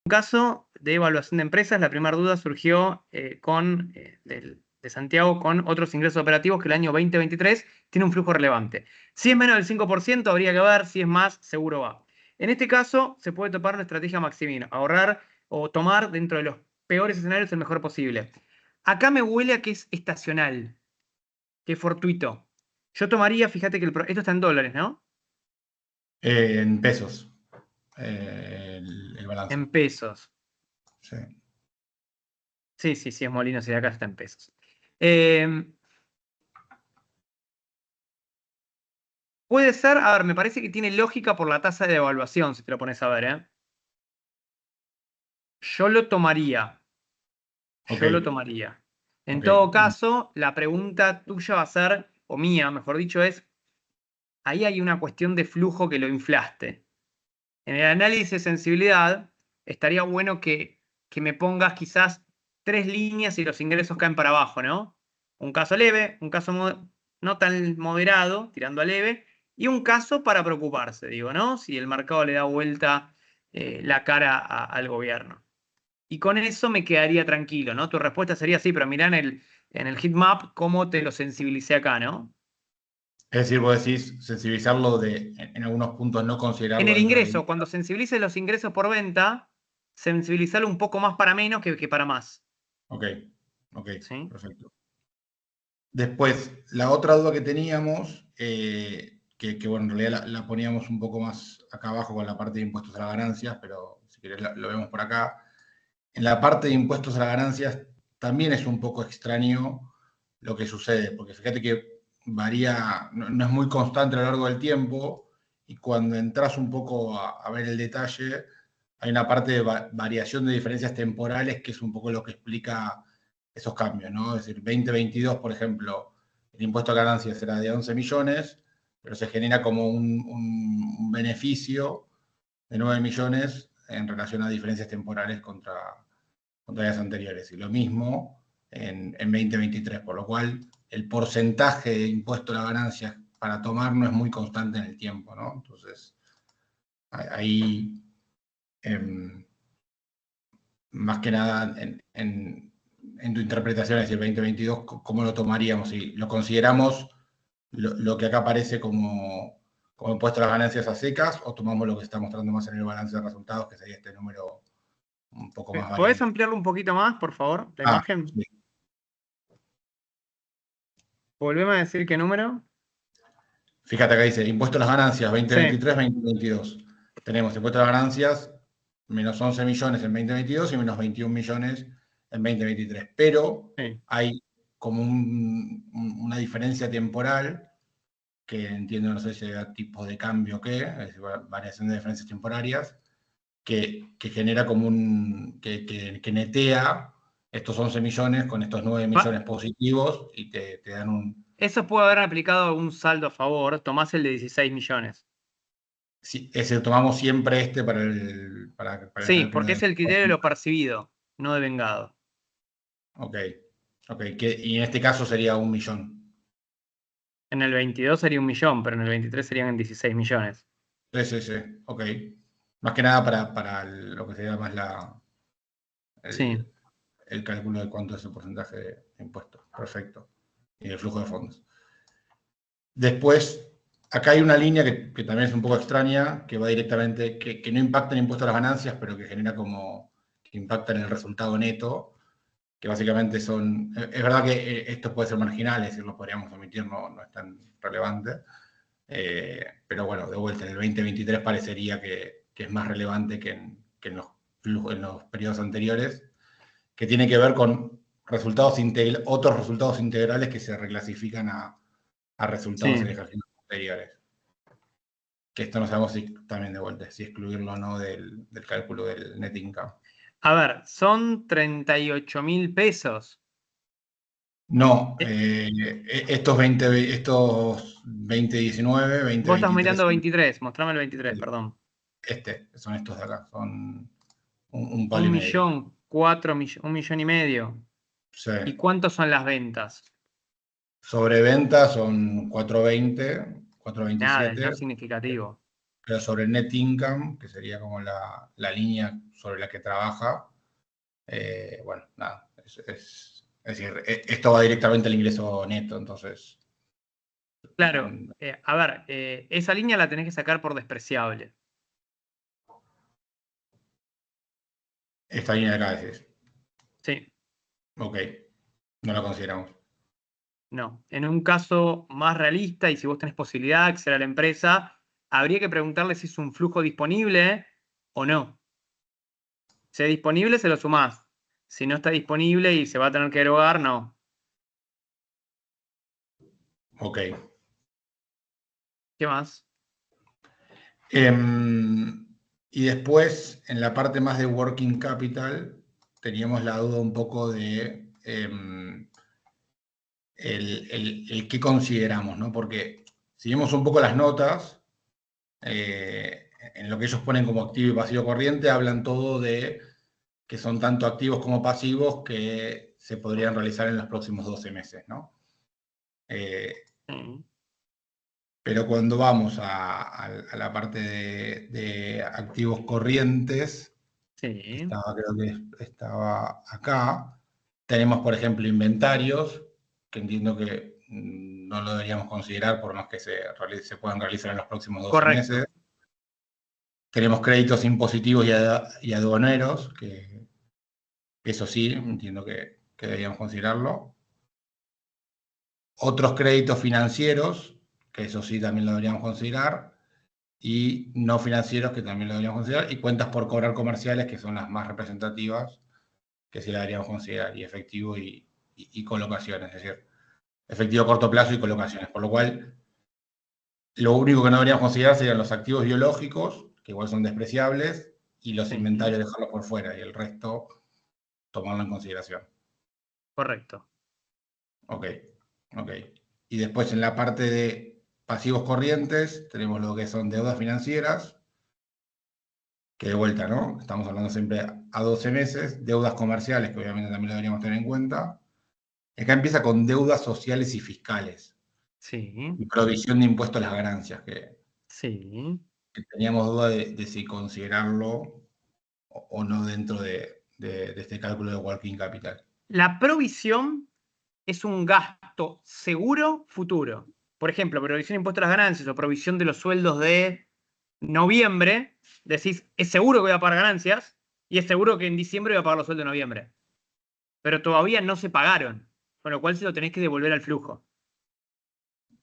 caso de evaluación de empresas, la primera duda surgió de Santiago con otros ingresos operativos que el año 2023 tiene un flujo relevante. Si es menos del 5%, habría que ver; si es más, seguro va. En este caso, se puede topar la estrategia Maximino: ahorrar o tomar dentro de los peores escenarios el mejor posible. Acá me huele a que es estacional, que es fortuito. Yo tomaría, fíjate que esto está en dólares, ¿no? En pesos, el balance. En pesos. Sí. Sí, sí, sí, es Molinos y de acá está en pesos. Puede ser, a ver, me parece que tiene lógica por la tasa de devaluación, si te lo pones a ver, ¿eh? Yo lo tomaría. Ok, Yo lo tomaría. En ok. todo caso, la pregunta tuya va a ser, o mía, mejor dicho, es, ahí hay una cuestión de flujo que lo inflaste. En el análisis de sensibilidad, estaría bueno que me pongas quizás 3 líneas y los ingresos caen para abajo, ¿no? Un caso leve, un caso no tan moderado, tirando a leve, y un caso para preocuparse, digo, ¿no? Si el mercado le da vuelta la cara al gobierno. Y con eso me quedaría tranquilo, ¿no? Tu respuesta sería sí, pero mirá en el heatmap cómo te lo sensibilicé acá, ¿no? Es decir, vos decís sensibilizarlo en algunos puntos, no En considerarlo el dentro de la ingreso, línea. cuando sensibilices los ingresos por venta, sensibilizarlo un poco más para menos que para más. Ok, ok, ¿Sí? perfecto. Después, la otra duda que teníamos, bueno, en realidad la poníamos un poco más acá abajo con la parte de impuestos a las ganancias, pero si querés lo vemos por acá. En la parte de impuestos a las ganancias también es un poco extraño lo que sucede, porque fíjate que varía, no es muy constante a lo largo del tiempo, y cuando entras un poco a ver el detalle, hay una parte de variación de diferencias temporales que es un poco lo que explica esos cambios, ¿no? Es decir, 2022, por ejemplo, el impuesto a ganancias era de 11 millones, pero se genera como un beneficio de 9 millones en relación a diferencias temporales contra días anteriores. Y lo mismo en 2023, por lo cual el porcentaje de impuesto a la ganancia para tomar no es muy constante en el tiempo, ¿no? Entonces, ahí, más que nada, en tu interpretación, es decir, 2022, ¿cómo lo tomaríamos? Si lo consideramos lo que acá aparece como impuesto a las ganancias a secas, o tomamos lo que está mostrando más en el balance de resultados, que sería este número un poco más ¿Podés variante. ampliarlo un poquito más, por favor, la Ah, imagen? sí. Volveme a decir qué número. Fíjate acá dice impuesto a las ganancias Sí, 2023-2022. Tenemos impuesto a las ganancias menos 11 millones en 2022 y menos 21 millones en 2023. Pero sí. hay como una diferencia temporal que entiendo, no sé si era tipo de cambio o qué, es decir, variación de diferencias temporarias, que genera como que netea estos 11 millones con estos 9 millones positivos y te dan un... Eso puede haber aplicado algún saldo a favor. Tomás el de 16 millones. Sí, es decir, tomamos siempre este para el Sí, cálculo porque de... es el criterio de lo percibido, no de vengado. Ok, ok, y en este caso sería 1 millón. En el 22 sería 1 millón, pero en el 23 serían 16 millones. Sí, sí, sí, ok. Más que nada para lo que sería más Sí. el, el cálculo de cuánto es el porcentaje de impuestos. Perfecto. Y el flujo de fondos. Después, acá hay una línea que también es un poco extraña, que va directamente, que no impacta en impuestos a las ganancias, pero que genera como, que impacta en el resultado neto, que básicamente son, es verdad que esto puede ser marginal, es decir, lo podríamos omitir, no es tan relevante, pero bueno, de vuelta, en el 2023 parecería que es más relevante que en los periodos anteriores, que tiene que ver con otros resultados integrales que se reclasifican a resultados en Sí. ejercicios posteriores. Que esto no sabemos si también de vuelta, si excluirlo o no del cálculo del net income. A ver, son 38.000 pesos. No, Eh, estos 2019, Vos estás 2023, mirando 23, mostrame el 23, perdón. son estos de acá, son un palo Un y medio. millón, 4 millones, 1,5 millones. Sí. ¿Y cuántos son las ventas? Sobre venta son 420, Nada, es no 427. significativo. pero sobre el net income, que sería como la línea sobre la que trabaja, bueno, nada, es decir, esto va directamente al ingreso neto, entonces... Claro, a ver, esa línea la tenés que sacar por despreciable. Esta línea de acá decís. Sí, Ok, no la consideramos. no. En un caso más realista, y si vos tenés posibilidad de acceder a la empresa, habría que preguntarle si es un flujo disponible o no. Si es disponible, se lo sumás. Si no está disponible y se va a tener que erogar, no. Ok. ¿Qué más? Y después, en la parte más de working capital, teníamos la duda un poco de el qué consideramos, ¿no? Porque si vemos un poco las notas, en lo que ellos ponen como activo y pasivo corriente, hablan todo de que son tanto activos como pasivos que se podrían realizar en los próximos 12 meses, ¿no? Sí. Pero cuando vamos a la parte de activos corrientes, Sí, creo que estaba acá, tenemos, por ejemplo, inventarios, que entiendo que no lo deberíamos considerar por más que se puedan realizar en los próximos 12 meses. correcto. Tenemos créditos impositivos y aduaneros, que eso sí, entiendo que deberíamos considerarlo. Otros créditos financieros, que eso sí también lo deberíamos considerar. Y no financieros, que también lo deberíamos considerar. Y cuentas por cobrar comerciales, que son las más representativas, que sí la deberíamos considerar. Y efectivo y colocaciones, es decir, efectivo a corto plazo y colocaciones. Por lo cual, lo único que no deberíamos considerar serían los activos biológicos, que igual son despreciables, y los Sí, inventarios dejarlos por fuera. Y el resto tomarlo en consideración. correcto. Ok, ok. Y después en la parte de pasivos corrientes tenemos lo que son deudas financieras, que de vuelta, ¿no? Estamos hablando siempre a 12 meses, deudas comerciales, que obviamente también lo deberíamos tener en cuenta. Acá empieza con deudas sociales y fiscales Sí, y provisión de impuestos a las ganancias, sí. que teníamos duda de si considerarlo o no dentro de este cálculo de working capital. La provisión es un gasto seguro futuro. Por ejemplo, provisión de impuestos a las ganancias o provisión de los sueldos de noviembre. Decís, es seguro que voy a pagar ganancias y es seguro que en diciembre voy a pagar los sueldos de noviembre. Pero todavía no se pagaron, con lo cual se lo tenés que devolver al flujo.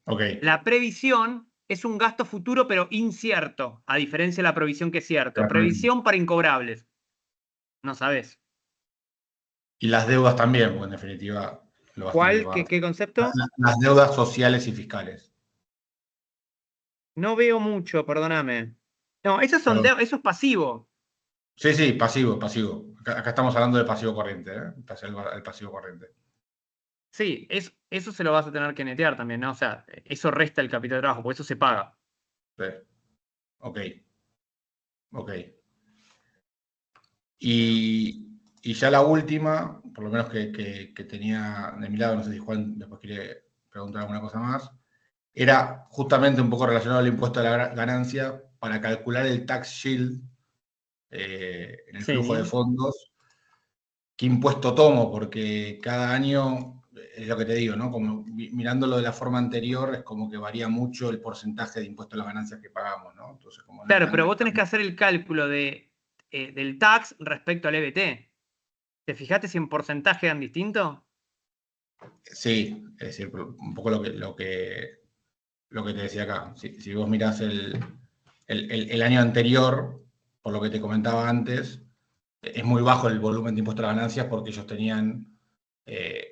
Ok, La previsión es un gasto futuro pero incierto, a diferencia de la provisión que es cierto. claramente. Previsión para incobrables. No sabes. Y las deudas también, porque en definitiva lo vas a tener que ¿Cuál? pagar. ¿Qué concepto? Las deudas sociales y fiscales. No veo mucho, perdóname. No, esos son Perdón. eso es pasivo. Sí, sí, pasivo, pasivo. Acá estamos hablando de pasivo corriente, ¿eh? El pasivo corriente. Sí, eso se lo vas a tener que netear también, ¿no? O sea, eso resta el capital de trabajo, por eso se paga. Sí. Ok, ok. Y ya la última, por lo menos que tenía de mi lado, no sé si Juan después quiere preguntar alguna cosa más, era justamente un poco relacionado al impuesto a la ganancia para calcular el tax shield en el flujo de Sí. fondos. ¿Qué impuesto tomo? Porque cada año, es lo que te digo, ¿no? Como mirándolo de la forma anterior, es como que varía mucho el porcentaje de impuesto a las ganancias que pagamos, ¿no? Entonces, como no es Claro, tan... pero vos tenés que hacer el cálculo del tax respecto al EBT. ¿Te fijaste si en porcentaje eran distintos? Sí, es decir, un poco lo que te decía acá. Si vos mirás el año anterior, por lo que te comentaba antes, es muy bajo el volumen de impuesto a las ganancias porque ellos tenían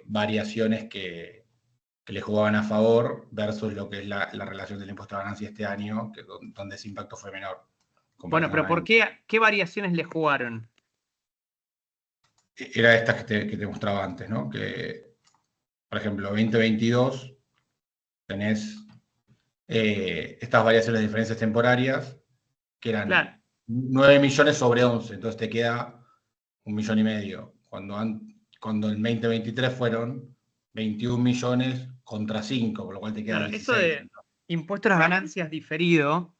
variaciones que le jugaban a favor versus lo que es la relación del impuesto a la ganancia este año, donde ese impacto fue menor. Bueno, pero ¿por qué variaciones le jugaron? Era estas que te mostraba antes, ¿no? Que, por ejemplo, 2022 tenés estas variaciones de diferencias temporarias, que eran Claro. 9 millones sobre 11, entonces te queda 1,5 millones. Cuando el 2023 fueron 21 millones contra 5, por lo cual te queda Claro, eso 16. de impuestos a las ganancias diferido,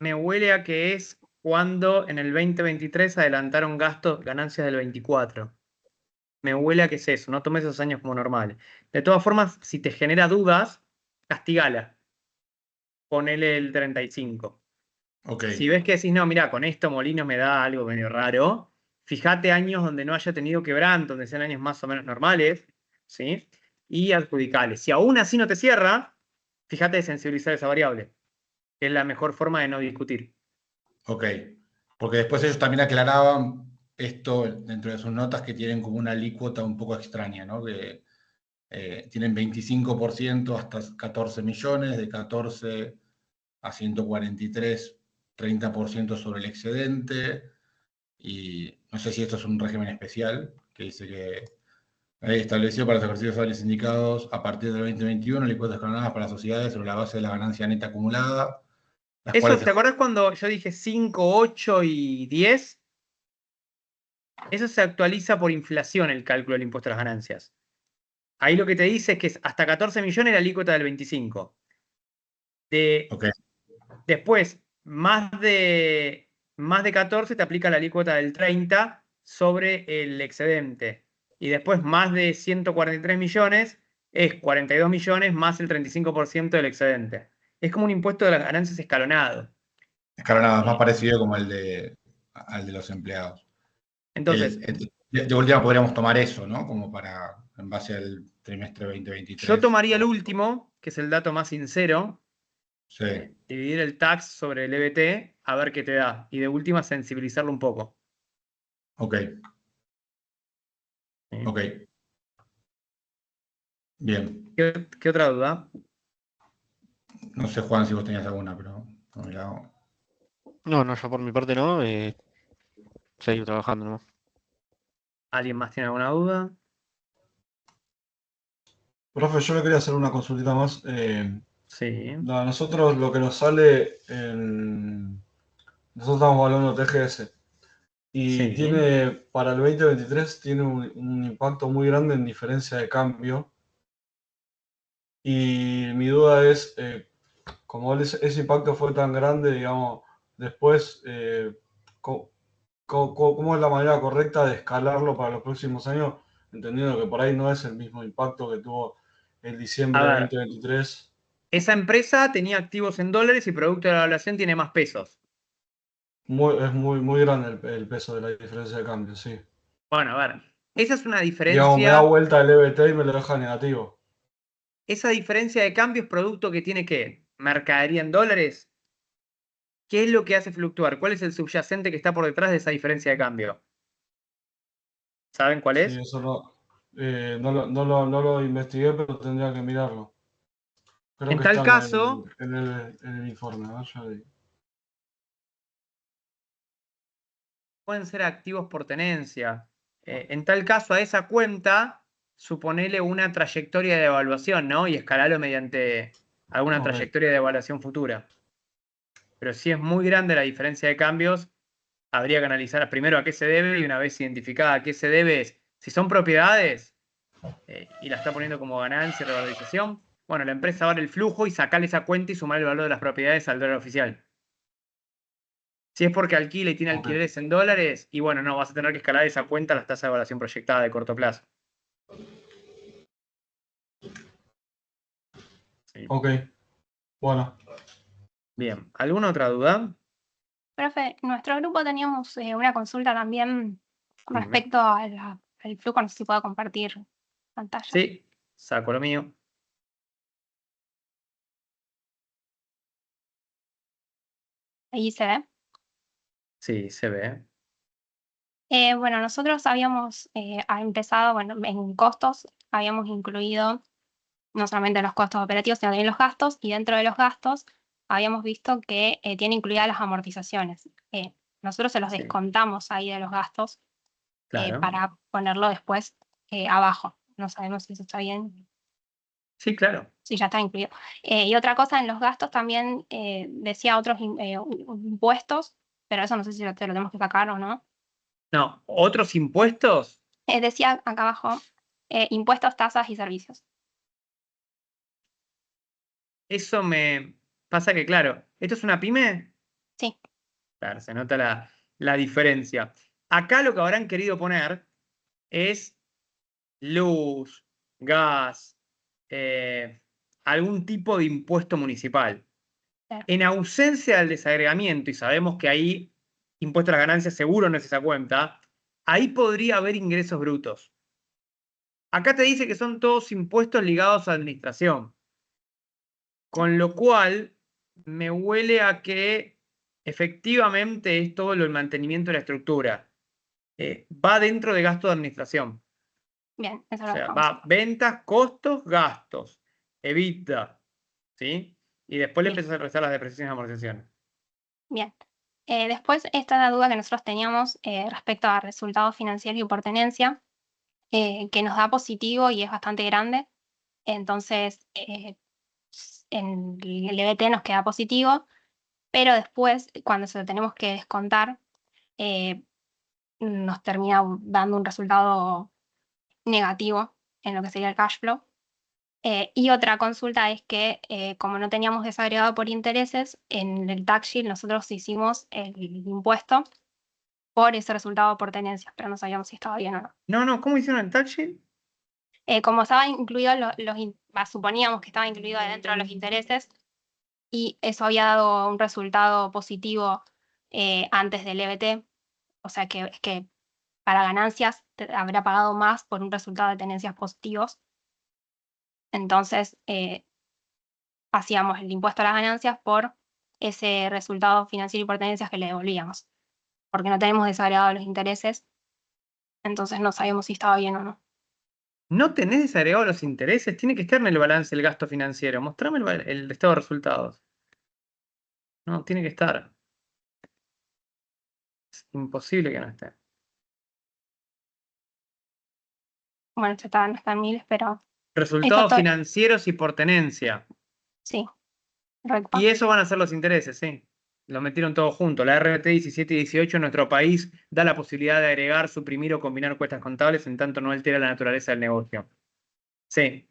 me huele a que es cuando en el 2023 adelantaron gastos, ganancias del 24. Me huele a que es eso, no tomes esos años como normales. De todas formas, si te genera dudas, castigala. Ponele el 35. Ok, Si ves que decís, no, mira, con esto Molinos me da algo medio raro, fíjate años donde no haya tenido quebranto, donde sean años más o menos normales, ¿sí? Y adjudicales. Si aún así no te cierra, fíjate de sensibilizar esa variable, que es la mejor forma de no discutir. ok. Porque después ellos también aclaraban esto dentro de sus notas que tienen como una alícuota un poco extraña, ¿no? Que tienen 25% hasta 14 millones, de 14 a 143, 30% sobre el excedente. Y no sé si esto es un régimen especial, que dice que establecido para los ejercicios anuales indicados a partir del 2021, alícuotas escalonadas para sociedades sobre la base de la ganancia neta acumulada, las Eso, cuales se... ¿te acordás cuando yo dije 5, 8 y 10? Eso se actualiza por inflación el cálculo del impuesto a las ganancias. Ahí lo que te dice es que es hasta 14 millones la alícuota del 25. De, Ok, después, más de 14 te aplica la alícuota del 30 sobre el excedente. Y después, más de 143 millones es 42 millones más el 35% del excedente. Es como un impuesto de las ganancias escalonado. escalonado, es más Eh, parecido como al de los empleados. Entonces, De última podríamos tomar eso, ¿no? Como para, en base al trimestre yo 2023. tomaría el último, que es el dato más sincero, Sí, dividir el tax sobre el EBT, a ver qué te da. Y de última, sensibilizarlo un poco. ok, ¿Sí? ok, bien. ¿Qué otra duda? No sé, Juan, si vos tenías alguna, pero por mi lado. No, no, yo por mi parte no, seguir trabajando, ¿no? ¿Alguien más tiene alguna duda? Profe, yo le quería hacer una consultita más. Sí, A nosotros lo que nos sale nosotros estamos evaluando TGS y sí. tiene para el 2023 tiene un impacto muy grande en diferencia de cambio. Y mi duda es, como ese impacto fue tan grande, digamos, después, ¿cómo es la manera correcta de escalarlo para los próximos años? Entendiendo que por ahí no es el mismo impacto que tuvo el A diciembre de ver, 2023. esa empresa tenía activos en dólares y producto de la evaluación tiene más pesos. Es muy grande el peso de la diferencia de cambio, sí. Bueno, a ver, esa es una Digamos, me da diferencia. vuelta el EBT y me lo deja negativo. Esa diferencia de cambio es producto que tiene que mercadería en dólares. ¿Qué es lo que hace fluctuar? ¿Cuál es el subyacente que está por detrás de esa diferencia de cambio? ¿Saben cuál Sí, es? eso no lo investigué, pero tendría que mirarlo. Creo En que tal está caso, en el informe, ¿no? Ya vi. pueden ser activos por tenencia. En tal caso, a esa cuenta, suponele una trayectoria de evaluación, ¿no? Y escalarlo mediante alguna Ok, trayectoria de evaluación futura. Pero si es muy grande la diferencia de cambios, habría que analizar primero a qué se debe y una vez identificada a qué se debe, si son propiedades y la está poniendo como ganancia y revalorización, bueno, la empresa va a dar el flujo y sacarle esa cuenta y sumar el valor de las propiedades al dólar oficial. Si es porque alquila y tiene ok, alquileres en dólares, y bueno, no, vas a tener que escalar esa cuenta a las tasas de evaluación proyectada de corto plazo. Sí. ok. Bueno, Bien, ¿alguna otra duda? Profe, en nuestro grupo teníamos una consulta también Dime. respecto al flujo, no sé si puedo compartir pantalla. Sí, saco lo mío. Ahí se ve. Sí, se ve. Bueno, nosotros habíamos empezado, bueno, en costos, habíamos incluido no solamente los costos operativos, sino también los gastos, y dentro de los gastos habíamos visto que tiene incluidas las amortizaciones. Nosotros se los Sí, descontamos ahí de los gastos claro. para ponerlo después abajo. No sabemos si eso está bien. Sí, claro. Sí, ya está incluido. Y otra cosa, en los gastos también decía otros impuestos, pero eso no sé si te lo tenemos que sacar o no. No, otros impuestos. Decía acá abajo, impuestos, tasas y servicios. Eso me pasa que, claro, ¿esto es una pyme? Sí, Claro, se nota la diferencia. Acá lo que habrán querido poner es luz, gas, algún tipo de impuesto municipal. claro. En ausencia del desagregamiento, y sabemos que ahí impuesto a las ganancias seguro no es esa cuenta, ahí podría haber ingresos brutos. Acá te dice que son todos impuestos ligados a administración, con lo cual me huele a que efectivamente es todo el mantenimiento de la estructura. Va dentro de gasto de administración. Bien, eso O lo sea, dejamos. va ventas, costos, gastos, EBITDA, ¿sí? Y después le Bien. empiezas a restar las depreciaciones y amortizaciones. Bien. Después, esta es la duda que nosotros teníamos respecto a resultado financiero y por tenencia, que nos da positivo y es bastante grande. Entonces, en el EBT nos queda positivo, pero después, cuando se lo tenemos que descontar, nos termina dando un resultado negativo en lo que sería el cash flow. Y otra consulta es que, como no teníamos desagregado por intereses, en el tax shield nosotros hicimos el impuesto por ese resultado por tenencia, pero no sabíamos si estaba bien o no. No, ¿cómo hicieron el tax shield? Como estaba incluido, suponíamos que estaba incluido dentro de los intereses y eso había dado un resultado positivo antes del EBT, o sea que para ganancias habrá pagado más por un resultado de tenencias positivos. Entonces, hacíamos el impuesto a las ganancias por ese resultado financiero y por tenencias que le devolvíamos, porque no tenemos desagregados los intereses, entonces no sabíamos si estaba bien o no. No tenés desagregado los intereses, tiene que estar en el balance el gasto financiero. Mostrame el estado de resultados. No, tiene que estar. Es imposible que no esté. Bueno, esto no está en miles, pero Resultados esto financieros y por tenencia. sí, recto. Y eso van a ser los intereses, sí. Lo metieron todo junto. La RBT 17 y 18 en nuestro país da la posibilidad de agregar, suprimir o combinar cuentas contables en tanto no altera la naturaleza del negocio. Sí.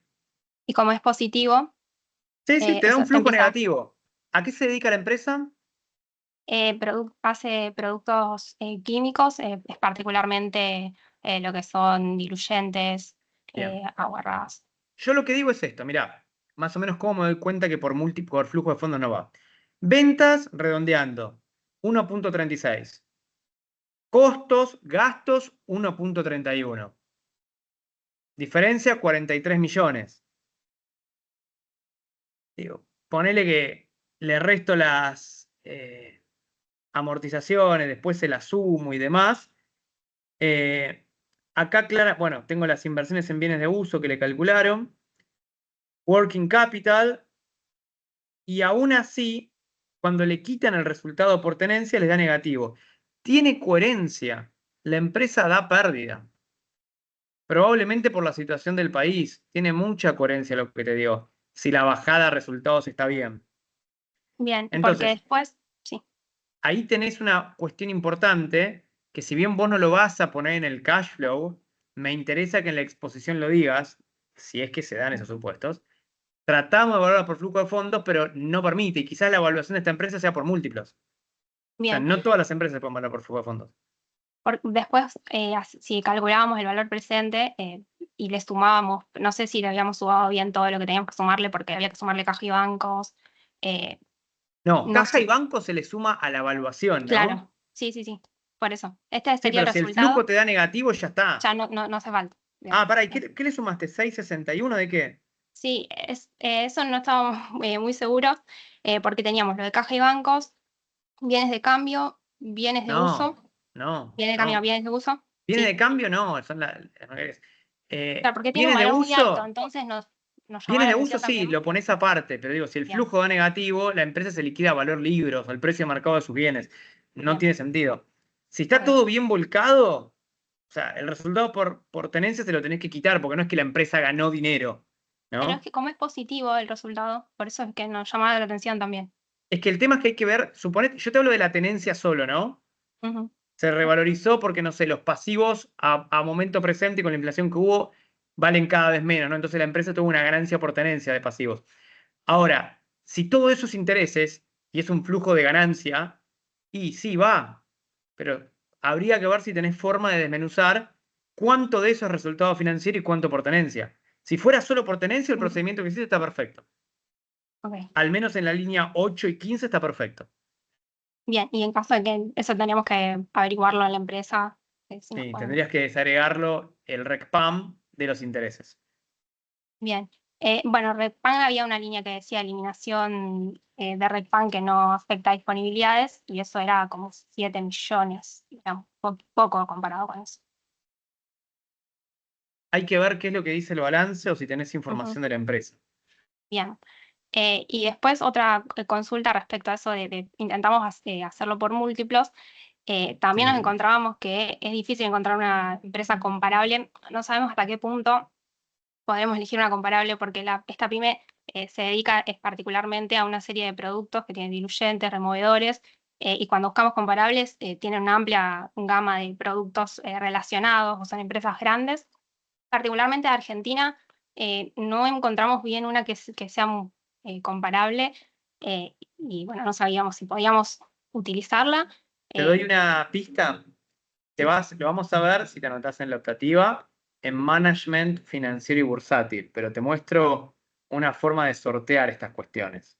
Y como es positivo, Sí, te da eso un flujo empieza, negativo. ¿A qué se dedica la empresa? hace productos químicos, es particularmente lo que son diluyentes, Bien. aguarrás. Yo lo que digo es esto, mirá, más o menos cómo me doy cuenta que por flujo de fondos no va. Ventas, redondeando, 1.36. Costos, gastos, 1.31. Diferencia, 43 millones. Digo, ponele que le resto las amortizaciones, después se las sumo y demás. Acá, bueno, tengo las inversiones en bienes de uso que le calcularon. Working capital. Y aún así, cuando le quitan el resultado por tenencia, les da negativo. Tiene coherencia. La empresa da pérdida. Probablemente por la situación del país. Tiene mucha coherencia lo que te digo. Si la bajada de resultados está bien. Bien, porque Entonces, después, sí, ahí tenés una cuestión importante que si bien vos no lo vas a poner en el cash flow, me interesa que en la exposición lo digas, si es que se dan esos supuestos. Tratamos de evaluar por flujo de fondos, pero no permite. Y quizás la evaluación de esta empresa sea por múltiplos. O sea, bien. no todas las empresas se pueden valorar por flujo de fondos. Después, si calculábamos el valor presente y le sumábamos, no sé si le habíamos sumado bien todo lo que teníamos que sumarle, porque había que sumarle caja y bancos. eh, No, no caja y sé, banco se le suma a la evaluación, ¿no? claro, sí, por eso. Este Sí, sería el pero si el flujo resultado, te da negativo, ya está. ya no hace falta. Bien, Ah, pará, ¿y bien. qué le sumaste? ¿661 de qué? Sí, eso no estábamos muy seguros, porque teníamos lo de caja y bancos, bienes de cambio, bienes de No, uso, no, bienes de cambio, no. bienes de uso, ¿Viene de sí. cambio? No, son Claro, porque tiene un bienes de valor muy alto, uso. entonces nos llamó Bienes la de uso, atención sí, también. lo pones aparte, pero digo, si el Bien, flujo da negativo, la empresa se liquida a valor libros, al precio marcado de sus bienes. No bien, tiene sentido. Si está todo correcto. bien volcado, o sea, el resultado por tenencia se lo tenés que quitar, porque no es que la empresa ganó dinero, Pero es ¿no? que como es positivo el resultado, por eso es que nos llama la atención también. Es que el tema es que hay que ver, suponete, yo te hablo de la tenencia solo, ¿no? Ujú. Se revalorizó porque, no sé, los pasivos a momento presente con la inflación que hubo valen cada vez menos, ¿no? Entonces la empresa tuvo una ganancia por tenencia de pasivos. Ahora, si todo eso es intereses y es un flujo de ganancia, Y sí, va, pero habría que ver si tenés forma de desmenuzar cuánto de eso es resultado financiero y cuánto por tenencia. Si fuera solo por tenencia, el procedimiento que hiciste está perfecto. Ok. Al menos en la línea 8 y 15 está perfecto. Bien, y en caso de que eso teníamos que averiguarlo en la empresa, si nos Sí, podemos. tendrías que desagregarlo el RECPAM de los intereses. Bien. Bueno, RedPan había una línea que decía eliminación de RedPan que no afecta a disponibilidades y eso era como 7 millones, era poco comparado con eso. Hay que ver qué es lo que dice el balance o si tenés Ujú. información de la empresa. Bien. Y después otra consulta respecto a eso de intentamos hacerlo por múltiplos. También nos Sí. encontrábamos que es difícil encontrar una empresa comparable. No sabemos hasta qué punto podremos elegir una comparable porque esta pyme se dedica particularmente a una serie de productos que tienen diluyentes, removedores, y cuando buscamos comparables tienen una amplia gama de productos relacionados o son empresas grandes. Particularmente de Argentina no encontramos bien una que sea comparable y bueno, no sabíamos si podíamos utilizarla. Te doy una pista. Lo vamos a ver si te anotás en la optativa en Management Financiero y Bursátil, pero te muestro una forma de sortear estas cuestiones.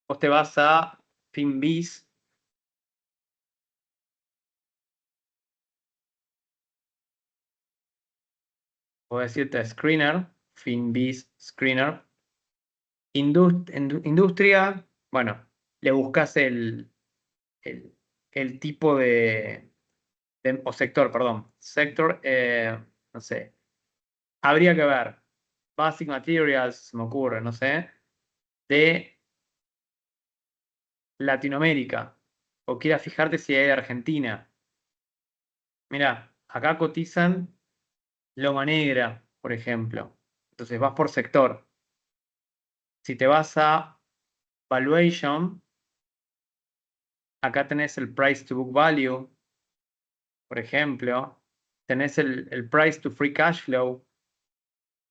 Vos te vas a FinBiz. Puedo decirte Screener, FinBiz Screener. Industria, bueno, le buscas el tipo o sector, perdón. Sector, no sé. Habría que ver. Basic Materials, se me ocurre, no sé. De Latinoamérica. O quieras fijarte si hay de Argentina. Mira, acá cotizan Loma Negra, por ejemplo. Entonces vas por sector. Si te vas a Valuation, acá tenés el Price to Book Value, por ejemplo. Tenés el Price to Free Cash Flow.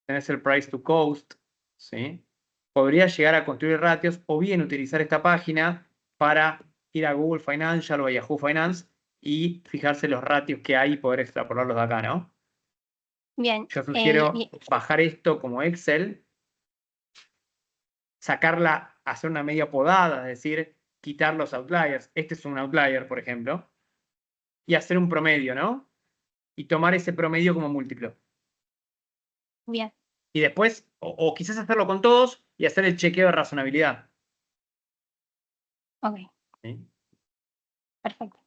Tenés el Price to Cost. ¿Sí? Podrías llegar a construir ratios o bien utilizar esta página para ir a Google Financial o a Yahoo Finance y fijarse los ratios que hay y poder extrapolarlos de acá, ¿no? Bien. Yo sugiero bajar esto como Excel, sacarla, hacer una media podada, es decir, quitar los outliers. Este es un outlier, por ejemplo, y hacer un promedio, ¿no? Y tomar ese promedio como múltiplo. Bien. Y después, o quizás hacerlo con todos y hacer el chequeo de razonabilidad. Ok, ¿Sí? perfecto.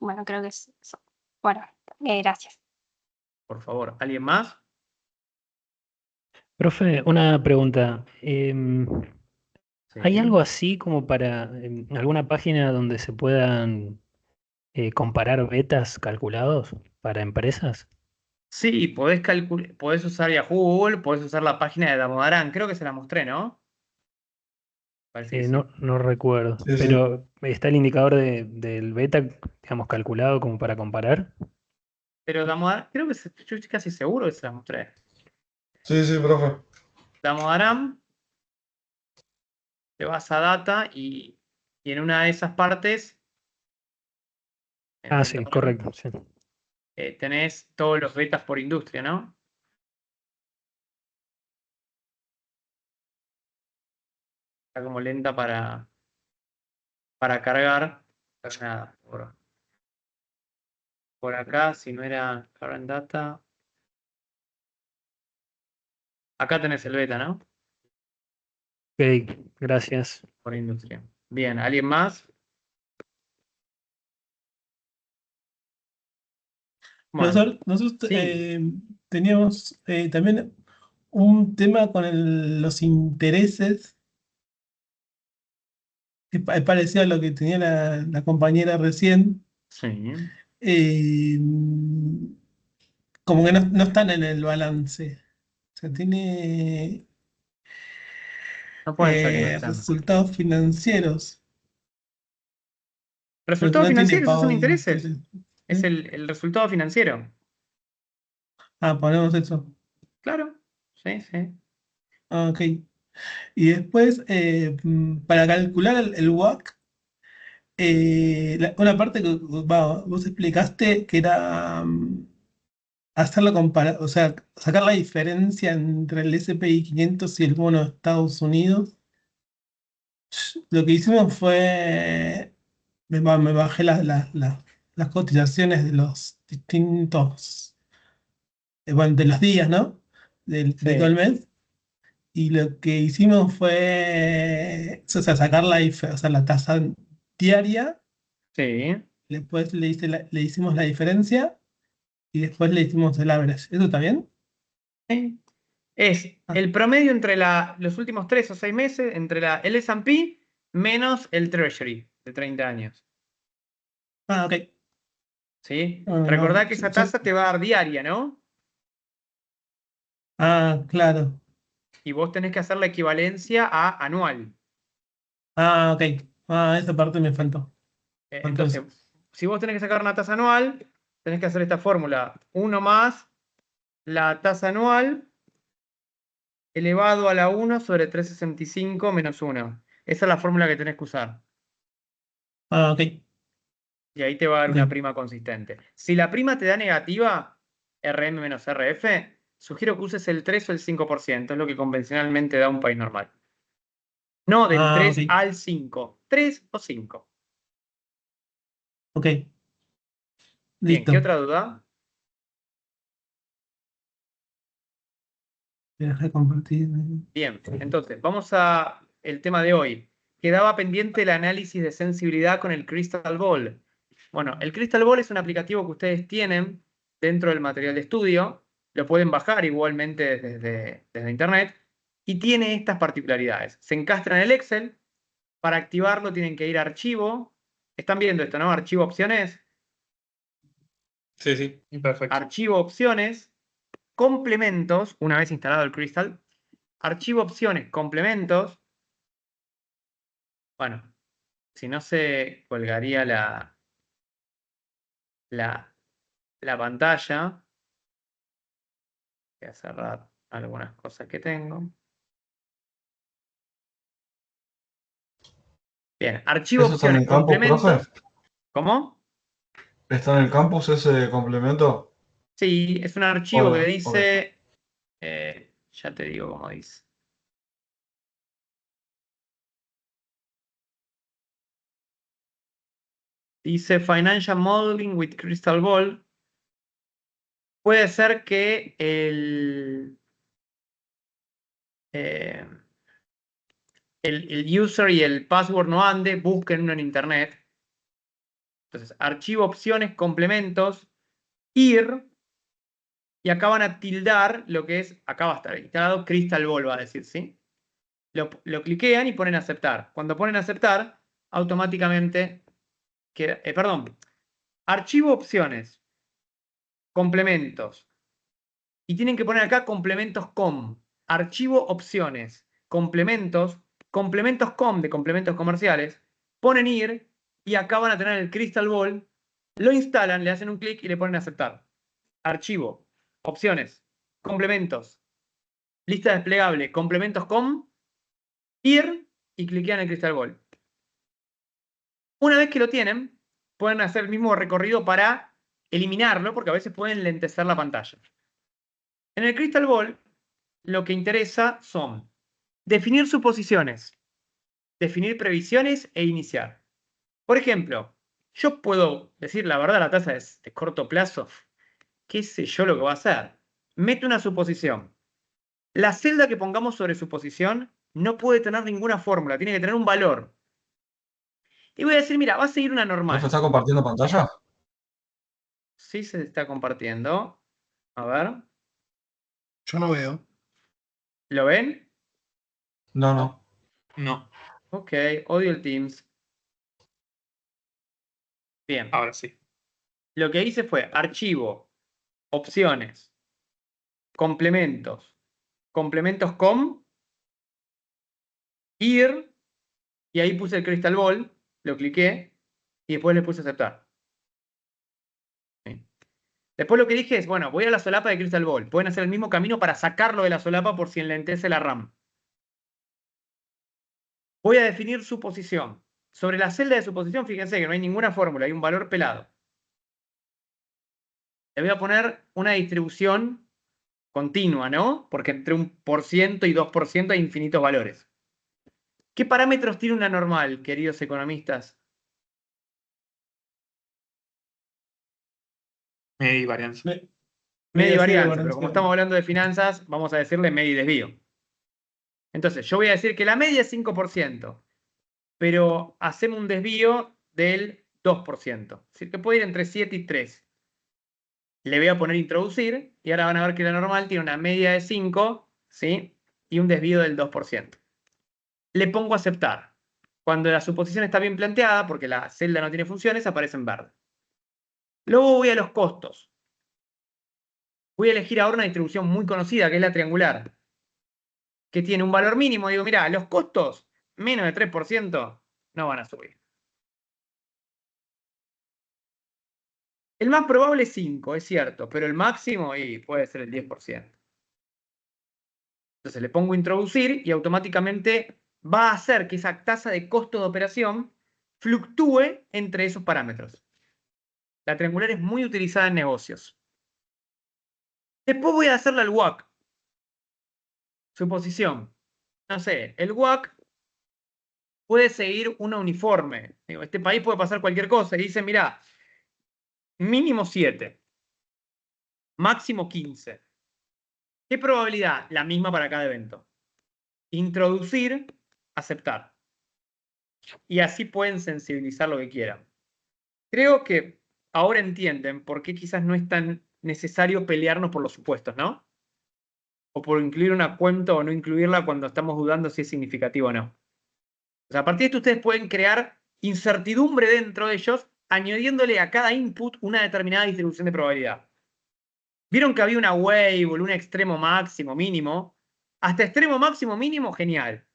Bueno, creo que es eso. Bueno, gracias. Por favor, ¿alguien más? Profe, una pregunta. ¿Hay Sí. algo así como para alguna página donde se puedan comparar betas calculados para empresas? Sí, podés usar Yahoo, Google, podés usar la página de Damodaran. Creo que se la mostré, ¿no? Parece que sí. No recuerdo, Sí, sí. pero está el indicador del beta, digamos, calculado como para comparar. Pero Damodaran, creo que yo estoy casi seguro que se la mostré. Sí, sí, profe. Damodaran, te vas a Data y en una de esas partes, en Ah, el sí, tablero, correcto. Sí. tenés todos los betas por industria, ¿no? Está como lenta para cargar. Pero nada, por acá, si no era current data. Acá tenés el beta, ¿no? Ok, gracias. Por industria. Bien, ¿alguien más? Bueno, Profesor, nosotros sí, teníamos también un tema con los intereses, que es parecido a lo que tenía la compañera recién. sí. eh, Como que no están en el balance. O sea, tiene No pueden ser que no estén. resultados financieros, pero Resultados no tiene financieros, esos pago son de intereses. interés. Es ¿Sí? el resultado financiero. Ah, ponemos eso. Claro. Sí, sí. Ah, ok. Y después, para calcular el WACC, una parte que vos explicaste que era hacerlo comparar, o sea, sacar la diferencia entre el S&P 500 y el bono de Estados Unidos. Lo que hicimos fue, me bajé las cotizaciones de los distintos, bueno, de los días, ¿no? De todo el Sí, mes. Y lo que hicimos fue, o sea, sacar o sea, la tasa diaria, sí. después le hicimos la diferencia y después le hicimos el average. ¿Eso está bien? Sí. Es Ah, el promedio entre los últimos 3 o 6 meses, entre el S&P menos el Treasury de 30 años. ok. ¿Sí? Ah, no, Recordá que esa tasa te va a dar diaria, ¿no? claro. Y vos tenés que hacer la equivalencia a anual. Ok. Esa parte me faltó. Faltó Entonces, eso. si vos tenés que sacar una tasa anual, tenés que hacer esta fórmula. 1 más la tasa anual elevado a la 1 sobre 365 menos 1. Esa es la fórmula que tenés que usar. Ok. Y ahí te va a dar una Ok. prima consistente. Si la prima te da negativa, RM menos RF, sugiero que uses el 3 o el 5%, es lo que convencionalmente da un país normal. No del Ok. 3 al 5, 3 o 5. Ok. Bien, ¿qué Listo. otra duda? Deja de compartir. Bien, entonces, vamos a el tema de hoy. Quedaba pendiente el análisis de sensibilidad con el Crystal Ball. Bueno, el Crystal Ball es un aplicativo que ustedes tienen dentro del material de estudio. Lo pueden bajar igualmente desde internet. Y tiene estas particularidades. Se encastra en el Excel. Para activarlo tienen que ir a archivo. ¿Están viendo esto, no? Archivo opciones. Sí, sí, perfecto. Archivo opciones. Complementos. Una vez instalado el Crystal. Archivo opciones. Complementos. Bueno, si no se colgaría la pantalla. Voy a cerrar algunas cosas que tengo. Bien, archivo ¿Eso está en opciones, el campus, profe? complementos. ¿Cómo? ¿Está en el campus ese complemento? Sí, es un archivo que Hola, ok. dice, ya te digo cómo dice. Dice Financial Modeling with Crystal Ball. Puede ser que eh, el user y el password no ande, busquen uno en internet. Entonces, archivo, opciones, complementos, ir, y acá van a tildar lo que es, acá va a estar instalado Crystal Ball, va a decir, ¿sí? Lo cliquean y ponen aceptar. Cuando ponen aceptar, automáticamente queda, perdón, archivo, opciones, complementos. Y tienen que poner acá complementos com. Archivo, opciones, complementos, complementos com de complementos comerciales. Ponen ir y acá van a tener el Crystal Ball. Lo instalan, le hacen un clic y le ponen aceptar. Archivo, opciones, complementos, lista desplegable, complementos com, ir y cliquean en el Crystal Ball. Una vez que lo tienen, pueden hacer el mismo recorrido para eliminarlo, porque a veces pueden lentecer la pantalla. En el Crystal Ball, lo que interesa son definir suposiciones, definir previsiones e iniciar. Por ejemplo, yo puedo decir la verdad, la tasa es de corto plazo, qué sé yo lo que va a hacer. Meto una suposición. La celda que pongamos sobre suposición no puede tener ninguna fórmula, tiene que tener un valor. Y voy a decir, mira, va a seguir una ¿Profe normal. está compartiendo pantalla? Sí se está compartiendo. A ver, Yo no veo. ¿lo ven? No, no. No, Ok, odio el Teams. Bien, ahora sí. lo que hice fue archivo, opciones, complementos, complementos com, ir, y ahí puse el Crystal Ball, lo cliqué y después le puse aceptar. Sí. Después lo que dije es, bueno, voy a la solapa de Crystal Ball. Pueden hacer el mismo camino para sacarlo de la solapa por si enlentece la RAM. Voy a definir su posición. Sobre la celda de su posición, fíjense que no hay ninguna fórmula, hay un valor pelado. Le voy a poner una distribución continua, ¿no? Porque entre 1% y 2% hay infinitos valores. ¿Qué parámetros tiene una normal, queridos economistas? Media y varianza. Media y varianza, pero varianza. como estamos hablando de finanzas, vamos a decirle media y desvío. Entonces, yo voy a decir que la media es 5%, pero hacemos un desvío del 2%. Es decir, que puede ir entre 7 y 3. Le voy a poner introducir, y ahora van a ver que la normal tiene una media de 5, ¿sí? Y un desvío del 2%. Le pongo aceptar. Cuando la suposición está bien planteada, porque la celda no tiene funciones, aparece en verde. Luego voy a los costos. Voy a elegir ahora una distribución muy conocida, que es la triangular, que tiene un valor mínimo. Digo, mira, los costos menos de 3% no van a subir. El más probable es 5, es cierto, pero el máximo puede ser el 10%. Entonces le pongo introducir y automáticamente va a hacer que esa tasa de costo de operación fluctúe entre esos parámetros. La triangular es muy utilizada en negocios. Después voy a hacerle al WACC. Suposición. No sé, el WACC puede seguir una uniforme. Digo, este país puede pasar cualquier cosa. Y dice, mirá, mínimo 7, máximo 15. ¿Qué probabilidad? La misma para cada evento. Introducir, aceptar. Y así pueden sensibilizar lo que quieran. Creo que ahora entienden por qué quizás no es tan necesario pelearnos por los supuestos, ¿no? O por incluir una cuenta o no incluirla cuando estamos dudando si es significativo o no. O sea, a partir de esto ustedes pueden crear incertidumbre dentro de ellos, añadiéndole a cada input una determinada distribución de probabilidad. ¿Vieron que había una wave, un extremo máximo, mínimo? Hasta extremo máximo, mínimo, genial.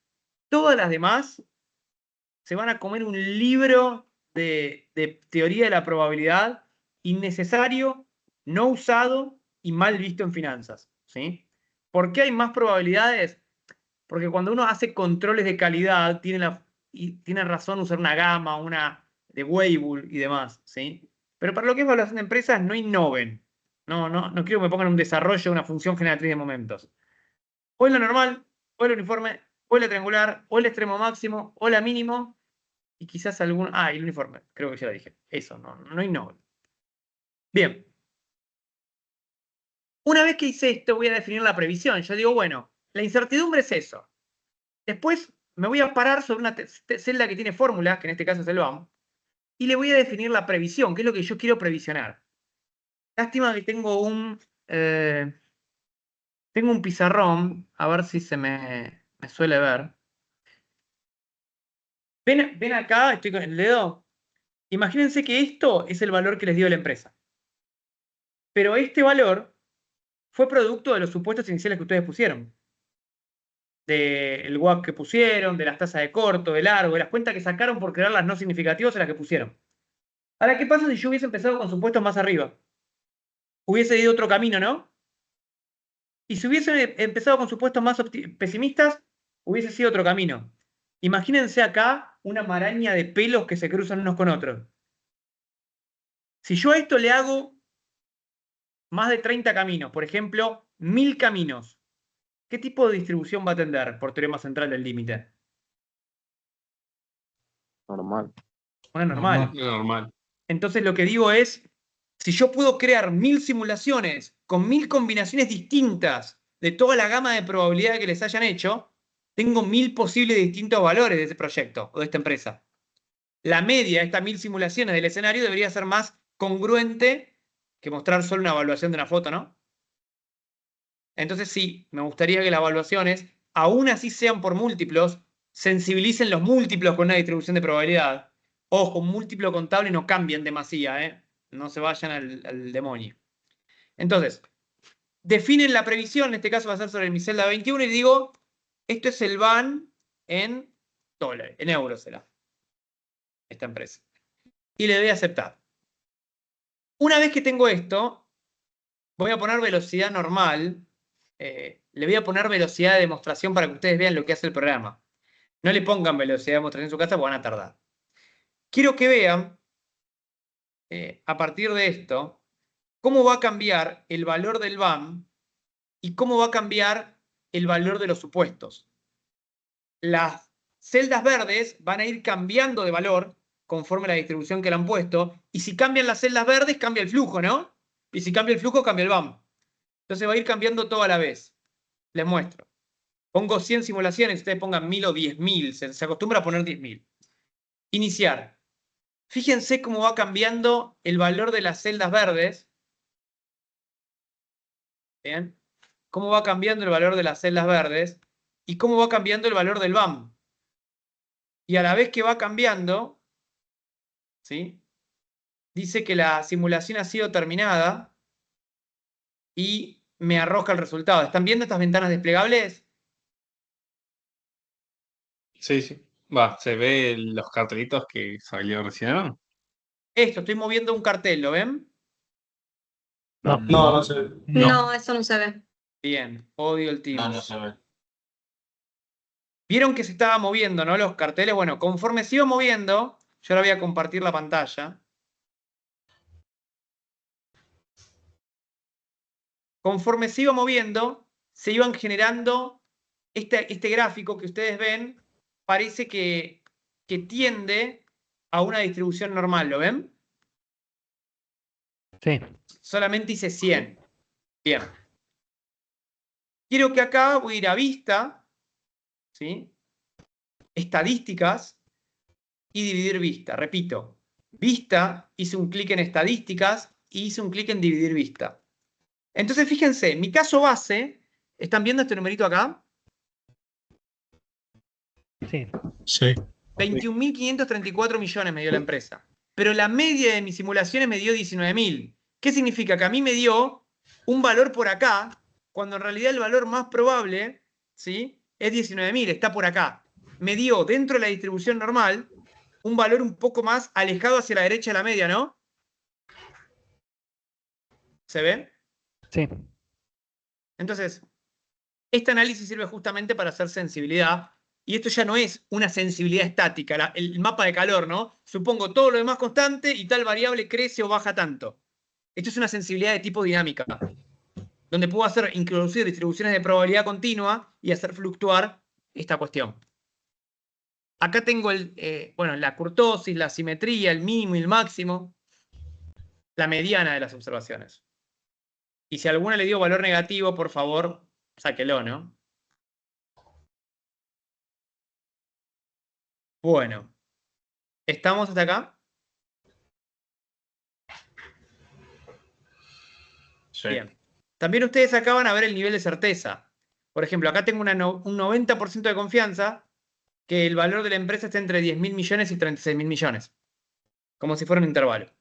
Todas las demás se van a comer un libro de teoría de la probabilidad innecesario, no usado y mal visto en finanzas. ¿Sí? ¿Por qué hay más probabilidades? Porque cuando uno hace controles de calidad, tiene razón usar una gamma, una de Weibull y demás. ¿Sí? Pero para lo que es evaluación de empresas, no innoven. No quiero que me pongan un desarrollo de una función generatriz de momentos. O es la normal, o el uniforme, o la triangular, o el extremo máximo, o la mínimo, y quizás algún... Ah, y el uniforme, creo que ya lo dije. Eso, no innoven. Bien. Una vez que hice esto, voy a definir la previsión. Yo digo, bueno, la incertidumbre es eso. Después me voy a parar sobre una celda que tiene fórmulas, que en este caso es el BAM, y le voy a definir la previsión, que es lo que yo quiero previsionar. Lástima que tengo un pizarrón, a ver si se me suele ver. ¿Ven acá? Estoy con el dedo. Imagínense que esto es el valor que les dio la empresa. Pero este valor fue producto de los supuestos iniciales que ustedes pusieron. Del WACC que pusieron, de las tasas de corto, de largo, de las cuentas que sacaron por crear las no significativas en las que pusieron. Ahora, ¿qué pasa si yo hubiese empezado con supuestos más arriba? Hubiese ido otro camino, ¿no? Y si hubiese empezado con supuestos más pesimistas, hubiese sido otro camino. Imagínense acá una maraña de pelos que se cruzan unos con otros. Si yo a esto le hago más de 30 caminos, por ejemplo, 1000 caminos, ¿qué tipo de distribución va a tener por teorema central del límite? Normal. Una normal. Normal. Entonces lo que digo es, si yo puedo crear 1000 simulaciones con 1000 combinaciones distintas de toda la gama de probabilidades que les hayan hecho, tengo 1000 posibles distintos valores de ese proyecto o de esta empresa. La media de estas 1000 simulaciones del escenario debería ser más congruente que mostrar solo una evaluación de una foto, ¿no? Entonces sí, me gustaría que las evaluaciones, aún así sean por múltiplos, sensibilicen los múltiplos con una distribución de probabilidad. Ojo, un múltiplo contable no cambien demasía, ¿eh? No se vayan al demonio. Entonces, definen la previsión, en este caso va a ser sobre mi celda 21, y digo, esto es el BAN en dólares, en euros será, esta empresa. Y le doy a aceptar. Una vez que tengo esto, voy a poner velocidad normal. Le voy a poner velocidad de demostración para que ustedes vean lo que hace el programa. No le pongan velocidad de demostración en su casa porque van a tardar. Quiero que vean, a partir de esto, cómo va a cambiar el valor del BAM y cómo va a cambiar el valor de los supuestos. Las celdas verdes van a ir cambiando de valor conforme a la distribución que le han puesto, y si cambian las celdas verdes, cambia el flujo, ¿no? Y si cambia el flujo, cambia el BAM. Entonces va a ir cambiando todo a la vez. Les muestro. Pongo 100 simulaciones, ustedes pongan 1000 o 10.000, se acostumbra a poner 10.000. Iniciar. Fíjense cómo va cambiando el valor de las celdas verdes. ¿Bien? Cómo va cambiando el valor de las celdas verdes y cómo va cambiando el valor del BAM. Y a la vez que va cambiando, ¿sí? Dice que la simulación ha sido terminada y me arroja el resultado. ¿Están viendo estas ventanas desplegables? Sí, sí. Va, se ve los cartelitos que salió recién, ¿no? Esto, estoy moviendo un cartel, ¿lo ven? No. No, no sé. No, eso no se ve. Bien, odio el Teams. No se ve. Vieron que se estaba moviendo, ¿no? Los carteles. Bueno, conforme se iba moviendo, yo ahora voy a compartir la pantalla. Conforme se iba moviendo, se iban generando este gráfico que ustedes ven, parece que tiende a una distribución normal, ¿lo ven? Sí. Solamente hice 100. Bien. Quiero que acá voy a ir a vista, ¿sí? Estadísticas y dividir vista. Repito, vista, hice un clic en estadísticas y hice un clic en dividir vista. Entonces, fíjense, mi caso base, ¿están viendo este numerito acá? Sí. Sí. 21.534 millones me dio la empresa. Pero la media de mis simulaciones me dio 19.000. ¿Qué significa? Que a mí me dio un valor por acá, cuando en realidad el valor más probable, ¿sí?, es 19.000, está por acá. Me dio, dentro de la distribución normal, un valor un poco más alejado hacia la derecha de la media, ¿no? ¿Se ve? Sí. Entonces, este análisis sirve justamente para hacer sensibilidad. Y esto ya no es una sensibilidad estática, el mapa de calor, ¿no? Supongo todo lo demás constante y tal variable crece o baja tanto. Esto es una sensibilidad de tipo dinámica, donde puedo introducir distribuciones de probabilidad continua y hacer fluctuar esta cuestión. Acá tengo la kurtosis, la simetría, el mínimo y el máximo, la mediana de las observaciones. Y si a alguna le dio valor negativo, por favor, sáquelo, ¿no? Bueno, ¿estamos hasta acá? Sí. Bien. También ustedes acá van a ver el nivel de certeza. Por ejemplo, acá tengo un 90% de confianza que el valor de la empresa está entre 10.000 millones y 36.000 millones. Como si fuera un intervalo.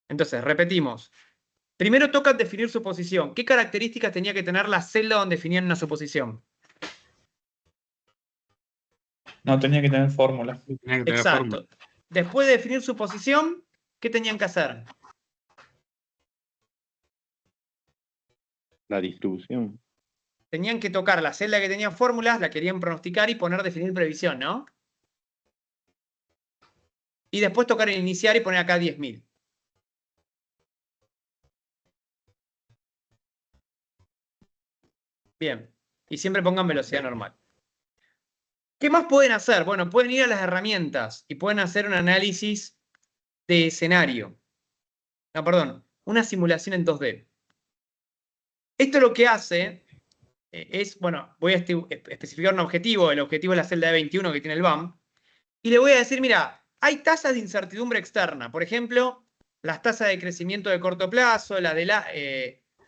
Entonces, repetimos. Primero toca definir su posición. ¿Qué características tenía que tener la celda donde definían una suposición? No tenía que tener fórmula. Tenía que tener Exacto. fórmula. Después de definir su posición, ¿qué tenían que hacer? La distribución. Tenían que tocar la celda que tenía fórmulas, la querían pronosticar y definir previsión, ¿no? Y después tocar en iniciar y poner acá 10.000. Bien. Y siempre pongan velocidad normal. ¿Qué más pueden hacer? Bueno, pueden ir a las herramientas y pueden hacer un análisis de escenario. No, perdón, una simulación en 2D. Esto lo que hace es, bueno, voy a especificar un objetivo. El objetivo es la celda de 21 que tiene el BAM. Y le voy a decir, mira, hay tasas de incertidumbre externa. Por ejemplo, las tasas de crecimiento de corto plazo,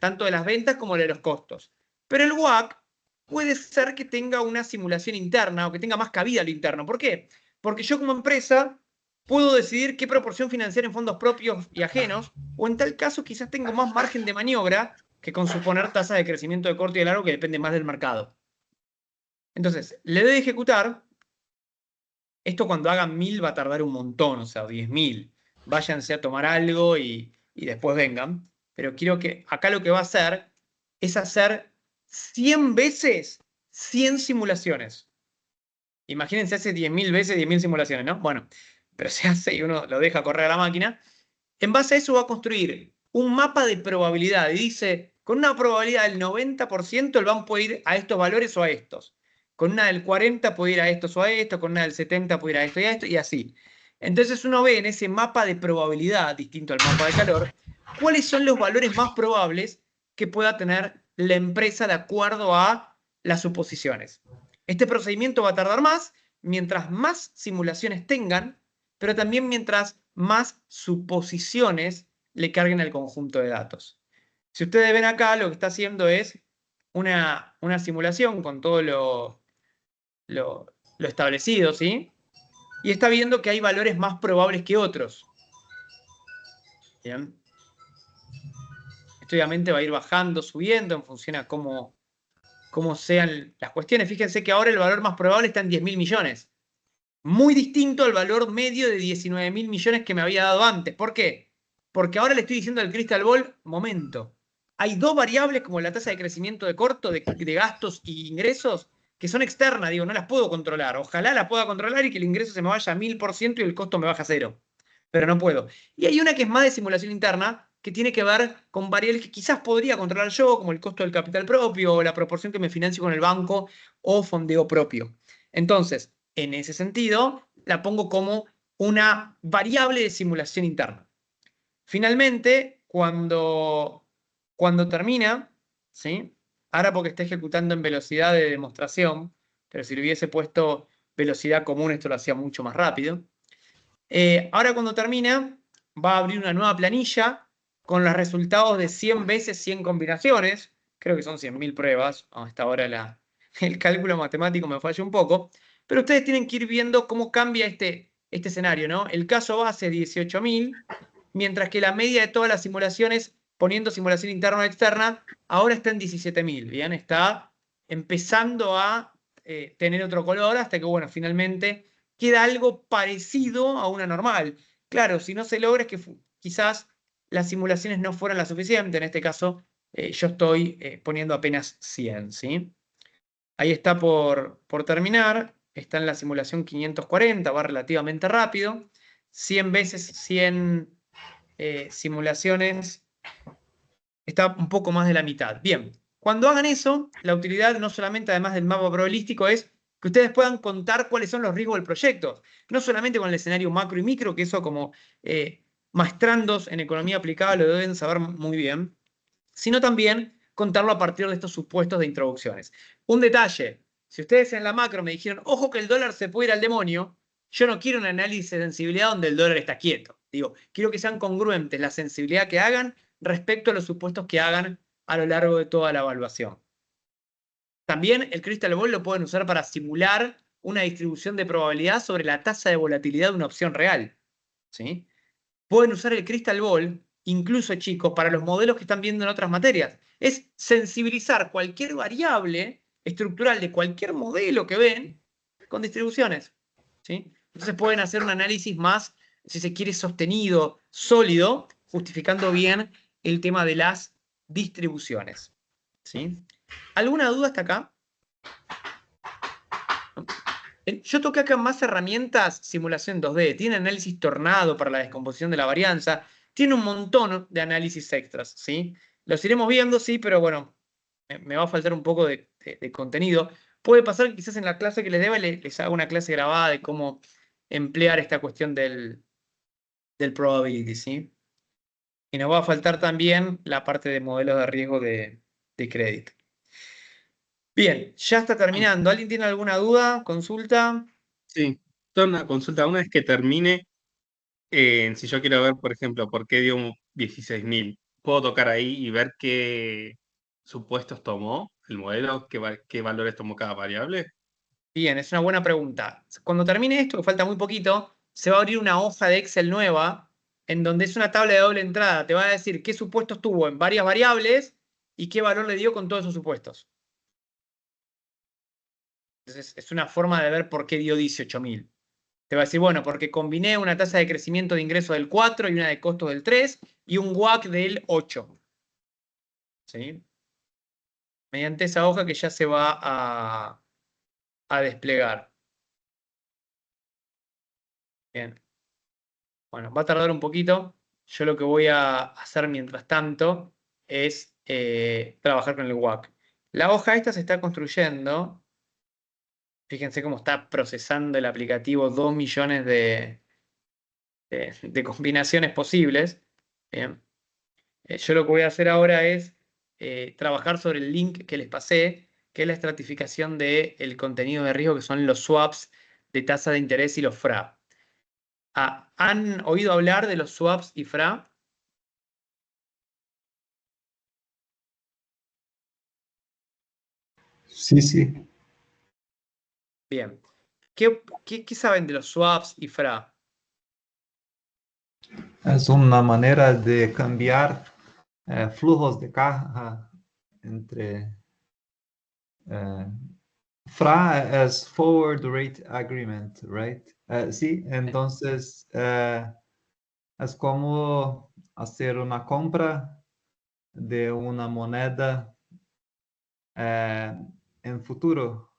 tanto de las ventas como de los costos. Pero el WACC puede ser que tenga una simulación interna o que tenga más cabida lo interno. ¿Por qué? Porque yo como empresa puedo decidir qué proporción financiar en fondos propios y ajenos, o en tal caso quizás tengo más margen de maniobra que con suponer tasas de crecimiento de corto y de largo que depende más del mercado. Entonces, le doy a ejecutar. Esto cuando hagan 1000 va a tardar un montón, o sea, 10.000. Váyanse a tomar algo y después vengan. Pero quiero que acá lo que va a hacer es hacer 100 veces 100 simulaciones. Imagínense, hace 10.000 veces 10.000 simulaciones, ¿no? Bueno, pero se hace y uno lo deja correr a la máquina. En base a eso va a construir un mapa de probabilidad y dice, con una probabilidad del 90% el BAM puede ir a estos valores o a estos. Con una del 40 puede ir a estos o a estos, con una del 70 puede ir a esto y a esto, y así. Entonces uno ve en ese mapa de probabilidad, distinto al mapa de calor, cuáles son los valores más probables que pueda tener la empresa de acuerdo a las suposiciones. Este procedimiento va a tardar más, mientras más simulaciones tengan, pero también mientras más suposiciones le carguen al conjunto de datos. Si ustedes ven acá, lo que está haciendo es una simulación con todo lo establecido, ¿sí? Y está viendo que hay valores más probables que otros. Bien. Esto obviamente va a ir bajando, subiendo en función a cómo sean las cuestiones. Fíjense que ahora el valor más probable está en 10.000 millones. Muy distinto al valor medio de 19.000 millones que me había dado antes. ¿Por qué? Porque ahora le estoy diciendo al Crystal Ball, momento, hay dos variables como la tasa de crecimiento de corto, de gastos y ingresos, que son externas, digo, no las puedo controlar. Ojalá las pueda controlar y que el ingreso se me vaya a 1000% y el costo me baja a 0. Pero no puedo. Y hay una que es más de simulación interna, que tiene que ver con variables que quizás podría controlar yo, como el costo del capital propio, o la proporción que me financio con el banco, o fondeo propio. Entonces, en ese sentido, la pongo como una variable de simulación interna. Finalmente, cuando termina, ¿sí? Ahora porque está ejecutando en velocidad de demostración, pero si le hubiese puesto velocidad común, esto lo hacía mucho más rápido. Ahora cuando termina, va a abrir una nueva planilla con los resultados de 100 veces 100 combinaciones. Creo que son 100.000 pruebas. Hasta ahora el cálculo matemático me falla un poco. Pero ustedes tienen que ir viendo cómo cambia este escenario, ¿no? El caso base es 18.000, mientras que la media de todas las simulaciones, poniendo simulación interna o externa, ahora está en 17.000. Bien, está empezando a tener otro color hasta que, bueno, finalmente queda algo parecido a una normal. Claro, si no se logra es que quizás las simulaciones no fueran las suficientes. En este caso, yo estoy poniendo apenas 100, ¿sí? Ahí está por terminar. Está en la simulación 540, va relativamente rápido. 100 veces 100 simulaciones, está un poco más de la mitad. Bien, cuando hagan eso, la utilidad no solamente además del mapa probabilístico es que ustedes puedan contar cuáles son los riesgos del proyecto. No solamente con el escenario macro y micro, que eso como maestrandos en economía aplicada lo deben saber muy bien, sino también contarlo a partir de estos supuestos de introducciones. Un detalle, si ustedes en la macro me dijeron, ojo que el dólar se puede ir al demonio, yo no quiero un análisis de sensibilidad donde el dólar está quieto. Digo, quiero que sean congruentes la sensibilidad que hagan respecto a los supuestos que hagan a lo largo de toda la evaluación. También el Crystal Ball lo pueden usar para simular una distribución de probabilidad sobre la tasa de volatilidad de una opción real. ¿Sí? Pueden usar el Crystal Ball, incluso chicos, para los modelos que están viendo en otras materias. Es sensibilizar cualquier variable estructural de cualquier modelo que ven con distribuciones. ¿Sí? Entonces pueden hacer un análisis más, si se quiere, sostenido, sólido, justificando bien el tema de las distribuciones. ¿Sí? ¿Alguna duda hasta acá? Yo toqué acá más herramientas, simulación 2D, tiene análisis tornado para la descomposición de la varianza, tiene un montón de análisis extras, ¿sí? Los iremos viendo, sí, pero bueno, me va a faltar un poco de contenido. Puede pasar que quizás en la clase que les deba les haga una clase grabada de cómo emplear esta cuestión del probability, ¿sí? Y nos va a faltar también la parte de modelos de riesgo de crédito. Bien, ya está terminando. ¿Alguien tiene alguna duda? ¿Consulta? Sí, toda una consulta. Una vez que termine, si yo quiero ver, por ejemplo, por qué dio un 16.000, puedo tocar ahí y ver qué supuestos tomó el modelo, qué valores tomó cada variable. Bien, es una buena pregunta. Cuando termine esto, que falta muy poquito, se va a abrir una hoja de Excel nueva, en donde es una tabla de doble entrada. Te va a decir qué supuestos tuvo en varias variables y qué valor le dio con todos esos supuestos. Entonces, es una forma de ver por qué dio 18.000. Te va a decir, bueno, porque combiné una tasa de crecimiento de ingreso del 4 y una de costos del 3 y un WACC del 8. ¿Sí? mediante esa hoja que ya se va a desplegar. Bien. Bueno, va a tardar un poquito. Yo lo que voy a hacer mientras tanto es trabajar con el WAC. La hoja esta se está construyendo. Fíjense cómo está procesando el aplicativo 2 millones de combinaciones posibles. Bien. Yo lo que voy a hacer ahora es trabajar sobre el link que les pasé, que es la estratificación del contenido de riesgo, que son los swaps de tasa de interés y los FRA. ¿Han oído hablar de los swaps y FRA? Sí, sí. Bien. ¿Qué saben de los swaps y FRA? Es una manera de cambiar flujos de caja entre... FRA es Forward Rate Agreement, right? Sí, entonces es como hacer una compra de una moneda en futuro,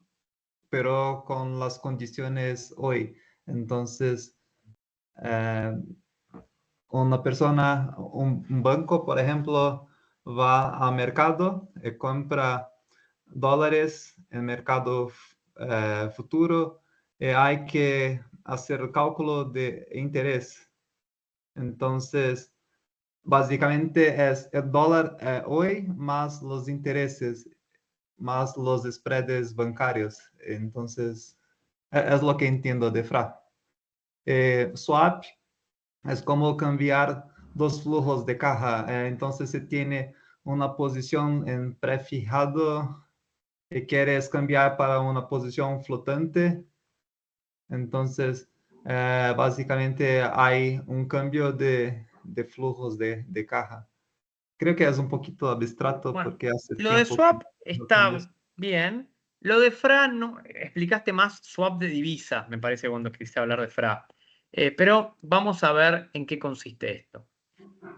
pero con las condiciones hoy. Entonces, una persona, un banco, por ejemplo, va al mercado y compra dólares en mercado futuro y hay que hacer el cálculo de interés. Entonces, básicamente es el dólar hoy más los intereses, más los spreads bancarios. Entonces, es lo que entiendo de FRA. Swap es como cambiar dos flujos de caja. Entonces, se tiene una posición en prefijado y quieres cambiar para una posición flotante. Entonces, básicamente hay un cambio de flujos de caja. Creo que es un poquito abstracto Bueno, porque hace lo de tiempo swap que no cambio está bien. Lo de FRA, no, explicaste más swap de divisa, me parece, cuando quisiste hablar de FRA. Pero vamos a ver en qué consiste esto.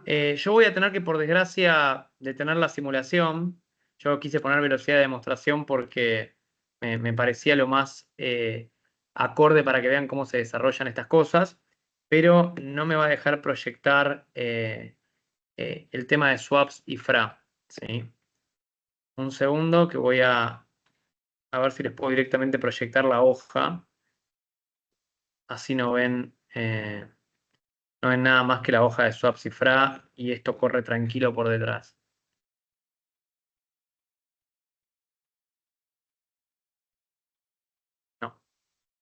Yo voy a tener que, por desgracia, detener la simulación. Yo quise poner velocidad de demostración porque me parecía lo más acorde para que vean cómo se desarrollan estas cosas, pero no me va a dejar proyectar el tema de swaps y FRA. ¿Sí? Un segundo que voy a ver si les puedo directamente proyectar la hoja. Así no ven nada más que la hoja de swaps y FRA y esto corre tranquilo por detrás. No,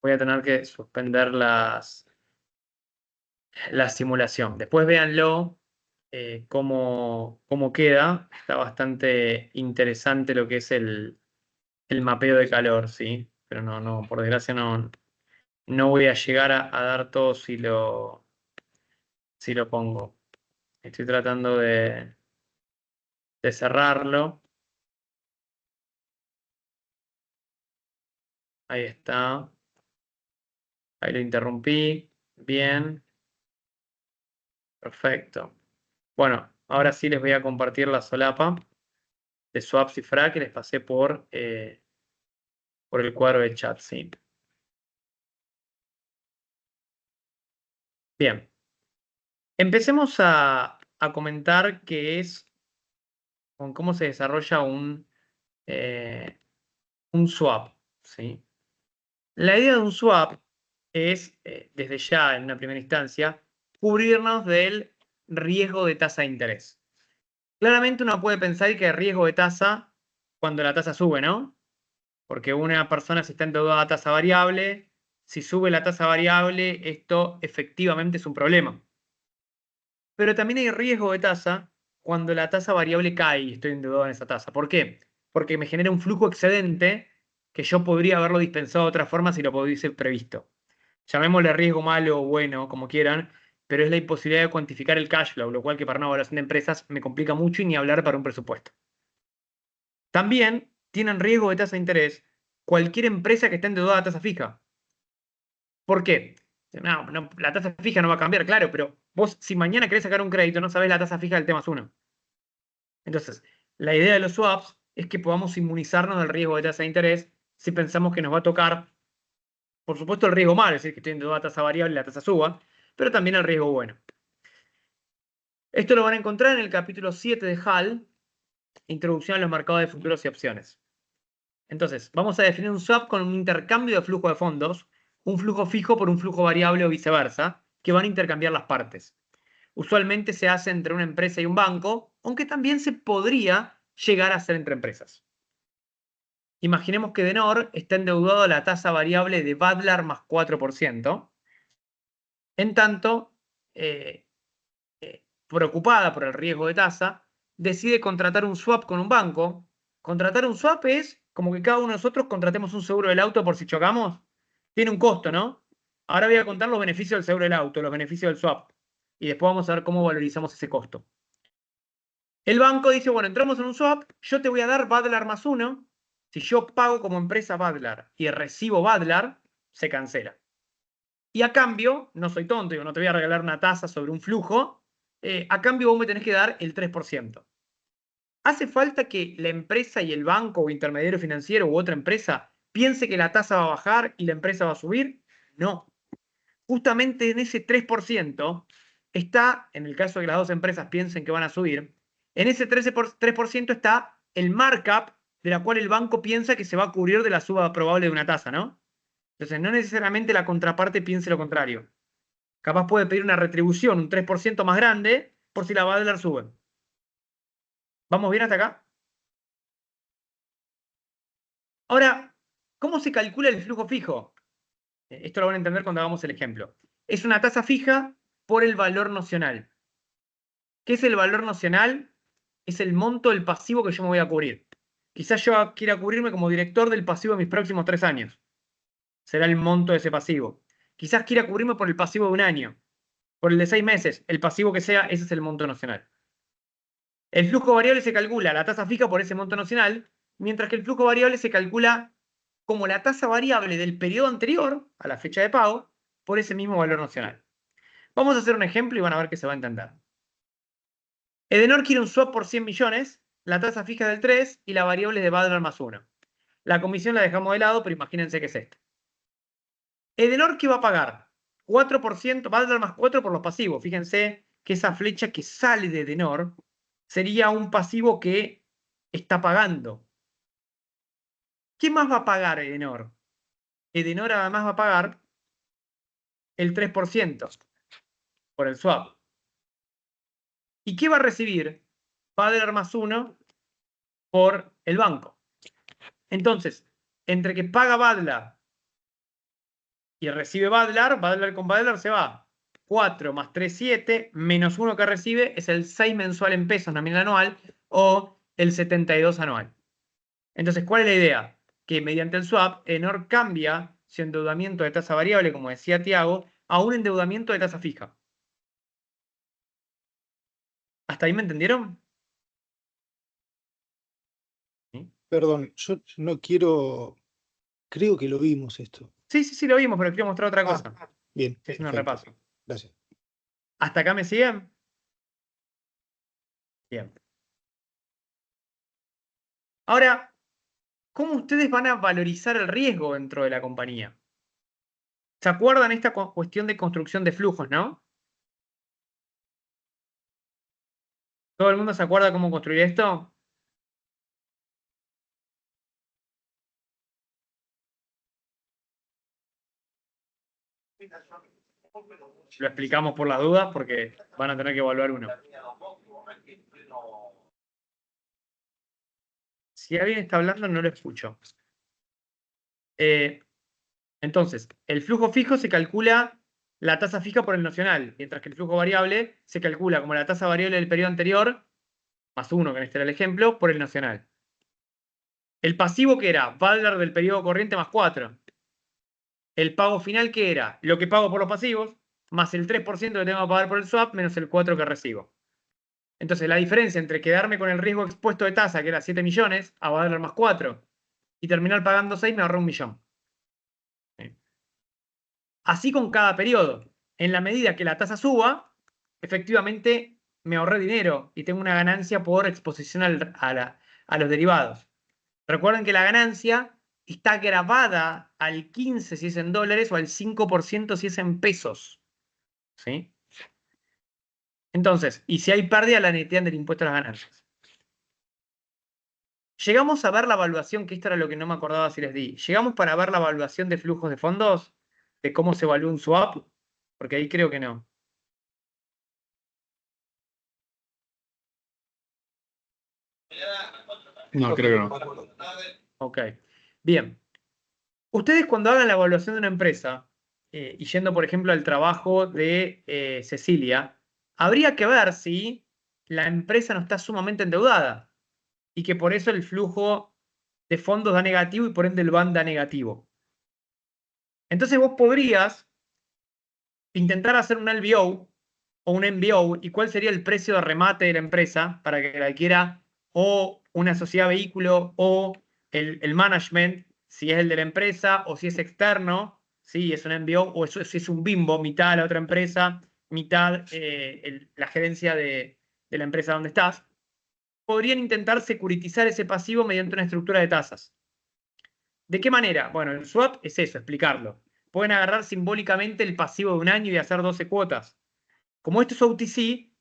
voy a tener que suspender la simulación. Después véanlo cómo queda. Está bastante interesante lo que es el mapeo de calor, ¿sí? Pero no, por desgracia no voy a llegar a dar todo si lo pongo. Estoy tratando de cerrarlo. Ahí está. Ahí lo interrumpí. Bien. Perfecto. Bueno, ahora sí les voy a compartir la solapa de swaps y FRA que les pasé por el cuadro de chat, sí. Bien. Empecemos a comentar con cómo se desarrolla un swap, ¿sí? La idea de un swap es, desde ya en una primera instancia, cubrirnos del riesgo de tasa de interés. Claramente uno puede pensar que hay riesgo de tasa cuando la tasa sube, ¿no? Porque una persona si está endeudada a tasa variable, si sube la tasa variable, esto efectivamente es un problema. Pero también hay riesgo de tasa cuando la tasa variable cae y estoy endeudado en esa tasa. ¿Por qué? Porque me genera un flujo excedente que yo podría haberlo dispensado de otra forma si lo hubiese previsto. Llamémosle riesgo malo o bueno, como quieran, pero es la imposibilidad de cuantificar el cash flow, lo cual que para una evaluación de empresas me complica mucho y ni hablar para un presupuesto. También tienen riesgo de tasa de interés cualquier empresa que esté endeudada a tasa fija. ¿Por qué? No, la tasa fija no va a cambiar, claro, pero vos si mañana querés sacar un crédito no sabés la tasa fija del T+1. Entonces, la idea de los swaps es que podamos inmunizarnos del riesgo de tasa de interés si pensamos que nos va a tocar, por supuesto, el riesgo malo, es decir, que estoy en toda tasa variable y la tasa suba, pero también el riesgo bueno. Esto lo van a encontrar en el capítulo 7 de HAL, Introducción a los mercados de futuros y opciones. Entonces, vamos a definir un swap con un intercambio de flujo de fondos, un flujo fijo por un flujo variable o viceversa, que van a intercambiar las partes. Usualmente se hace entre una empresa y un banco, aunque también se podría llegar a hacer entre empresas. Imaginemos que Edenor está endeudado a la tasa variable de Badlar más 4%. En tanto, preocupada por el riesgo de tasa, decide contratar un swap con un banco. Contratar un swap es como que cada uno de nosotros contratemos un seguro del auto por si chocamos. Tiene un costo, ¿no? Ahora voy a contar los beneficios del seguro del auto, los beneficios del swap. Y después vamos a ver cómo valorizamos ese costo. El banco dice, bueno, entramos en un swap, yo te voy a dar Badlar más 1. Si yo pago como empresa Badlar y recibo Badlar, se cancela. Y a cambio, no soy tonto, yo no te voy a regalar una tasa sobre un flujo, a cambio vos me tenés que dar el 3%. ¿Hace falta que la empresa y el banco o intermediario financiero u otra empresa piense que la tasa va a bajar y la empresa va a subir? No. Justamente en ese 3% está, en el caso de que las dos empresas piensen que van a subir, en ese 3% está el markup de la cual el banco piensa que se va a cubrir de la suba probable de una tasa, ¿no? Entonces, no necesariamente la contraparte piense lo contrario. Capaz puede pedir una retribución, un 3% más grande, por si la Badlar sube. ¿Vamos bien hasta acá? Ahora, ¿cómo se calcula el flujo fijo? Esto lo van a entender cuando hagamos el ejemplo. Es una tasa fija por el valor nocional. ¿Qué es el valor nocional? Es el monto del pasivo que yo me voy a cubrir. Quizás yo quiera cubrirme como director del pasivo de mis próximos 3 años. Será el monto de ese pasivo. Quizás quiera cubrirme por el pasivo de un año. Por el de 6 meses. El pasivo que sea, ese es el monto nocional. El flujo variable se calcula la tasa fija por ese monto nocional, mientras que el flujo variable se calcula como la tasa variable del periodo anterior a la fecha de pago por ese mismo valor nocional. Vamos a hacer un ejemplo y van a ver que se va a entender. Edenor quiere un swap por 100 millones, la tasa fija es del 3 y la variable es de Badlar más 1. La comisión la dejamos de lado, pero imagínense que es esto. Edenor, ¿qué va a pagar? 4%, Badlar más 4 por los pasivos. Fíjense que esa flecha que sale de Edenor sería un pasivo que está pagando. ¿Qué más va a pagar Edenor? Edenor además va a pagar el 3% por el swap. ¿Y qué va a recibir? Badlar más 1 por el banco. Entonces, entre que paga Badlar y recibe Badlar, Badlar con Badlar se va. 4 más 3, 7, menos 1 que recibe es el 6 mensual en pesos nominal anual o el 72 anual. Entonces, ¿cuál es la idea? Que mediante el swap, Edenor cambia su endeudamiento de tasa variable, como decía Tiago, a un endeudamiento de tasa fija. ¿Hasta ahí me entendieron? ¿Sí? Perdón, yo no quiero. Creo que lo vimos esto. Sí, lo vimos, pero quiero mostrar otra cosa. Bien. Estoy haciendo un Perfecto. repaso. Gracias. ¿Hasta acá me siguen? Bien. Ahora, ¿cómo ustedes van a valorizar el riesgo dentro de la compañía? ¿Se acuerdan esta cuestión de construcción de flujos, no? ¿Todo el mundo se acuerda cómo construir esto? Lo explicamos por las dudas porque van a tener que evaluar uno. Si alguien está hablando, no lo escucho. Entonces, el flujo fijo se calcula la tasa fija por el nocional, mientras que el flujo variable se calcula como la tasa variable del periodo anterior, más 1, que en este era el ejemplo, por el nocional. El pasivo, ¿qué era? Badlar del periodo corriente más 4. El pago final, ¿qué era? Lo que pago por los pasivos, más el 3% que tengo que pagar por el swap, menos el 4 que recibo. Entonces, la diferencia entre quedarme con el riesgo expuesto de tasa, que era 7 millones, a Badlar más 4, y terminar pagando 6, me ahorré 1 millón. Así con cada periodo. En la medida que la tasa suba, efectivamente me ahorré dinero y tengo una ganancia por exposición a los derivados. Recuerden que la ganancia está grabada al 15 si es en dólares o al 5% si es en pesos. ¿Sí? Entonces, y si hay pérdida, la netean del impuesto a las ganancias. Llegamos a ver la evaluación, que esto era lo que no me acordaba si les di. Llegamos para ver la evaluación de flujos de fondos, de cómo se evalúa un swap, porque ahí creo que no. No, creo que no. Ok. Bien. Ustedes cuando hagan la evaluación de una empresa, y yendo por ejemplo al trabajo de Cecilia, habría que ver si la empresa no está sumamente endeudada y que por eso el flujo de fondos da negativo y por ende el BAN da negativo. Entonces vos podrías intentar hacer un LBO o un MBO, y cuál sería el precio de remate de la empresa para que la adquiera o una sociedad vehículo o el management, si es el de la empresa o si es externo, si es un MBO o si es un bimbo, mitad de la otra empresa, mitad la gerencia de la empresa donde estás. Podrían intentar securitizar ese pasivo mediante una estructura de tasas. ¿De qué manera? Bueno, el swap es eso, explicarlo. Pueden agarrar simbólicamente el pasivo de un año y hacer 12 cuotas. Como esto es OTC,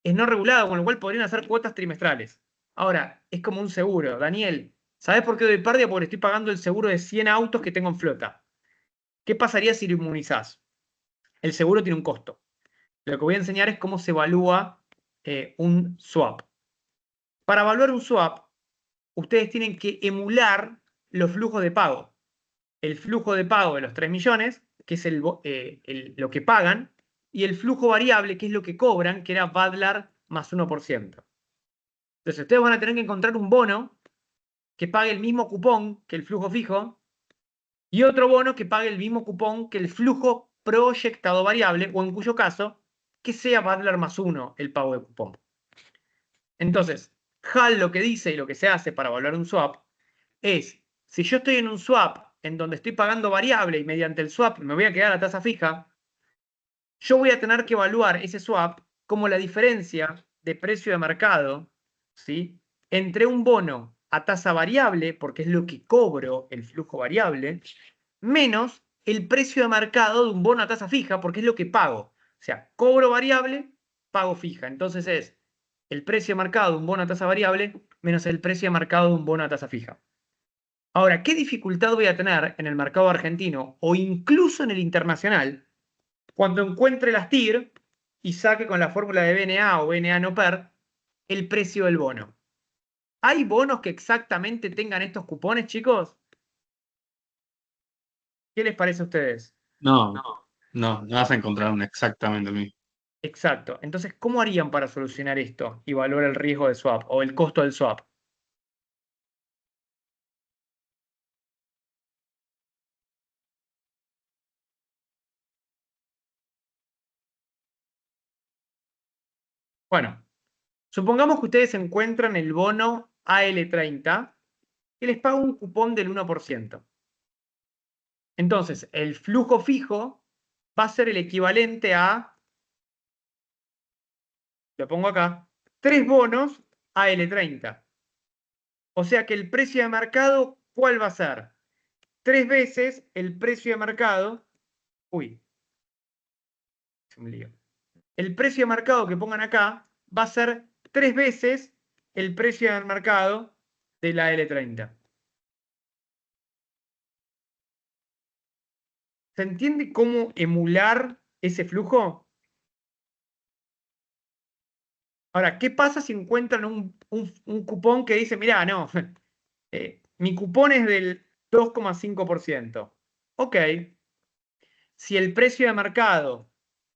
es no regulado, con lo cual podrían hacer cuotas trimestrales. Ahora, es como un seguro. Daniel, ¿sabes por qué doy pérdida? Porque estoy pagando el seguro de 100 autos que tengo en flota. ¿Qué pasaría si lo inmunizás? El seguro tiene un costo. Lo que voy a enseñar es cómo se evalúa un swap. Para evaluar un swap, ustedes tienen que emular los flujos de pago. El flujo de pago de los 3 millones, que es lo que pagan, y el flujo variable, que es lo que cobran, que era Badlar más 1%. Entonces, ustedes van a tener que encontrar un bono que pague el mismo cupón que el flujo fijo y otro bono que pague el mismo cupón que el flujo proyectado variable, o en cuyo caso, que sea Badlar más 1 el pago de cupón. Entonces, HAL lo que dice y lo que se hace para evaluar un swap es, si yo estoy en un swap en donde estoy pagando variable y mediante el swap me voy a quedar a tasa fija, yo voy a tener que evaluar ese swap como la diferencia de precio de mercado, ¿sí?, entre un bono a tasa variable, porque es lo que cobro el flujo variable, menos el precio de mercado de un bono a tasa fija, porque es lo que pago. O sea, cobro variable, pago fija. Entonces es el precio de mercado de un bono a tasa variable menos el precio de mercado de un bono a tasa fija. Ahora, ¿qué dificultad voy a tener en el mercado argentino o incluso en el internacional cuando encuentre las TIR y saque con la fórmula de BNA o BNA no PER el precio del bono? ¿Hay bonos que exactamente tengan estos cupones, chicos? ¿Qué les parece a ustedes? No vas a encontrar un exactamente el mismo. Exacto. Entonces, ¿cómo harían para solucionar esto y evaluar el riesgo de swap o el costo del swap? Bueno, supongamos que ustedes encuentran el bono AL30 que les paga un cupón del 1%. Entonces, el flujo fijo va a ser el equivalente a, lo pongo acá, 3 bonos AL30. O sea que el precio de mercado, ¿cuál va a ser? 3 veces el precio de mercado. Uy, se me lío. El precio de mercado que pongan acá va a ser 3 veces el precio de mercado de la L30. ¿Se entiende cómo emular ese flujo? Ahora, ¿qué pasa si encuentran un cupón que dice, mirá, no, mi cupón es del 2,5%? Ok. Si el precio de mercado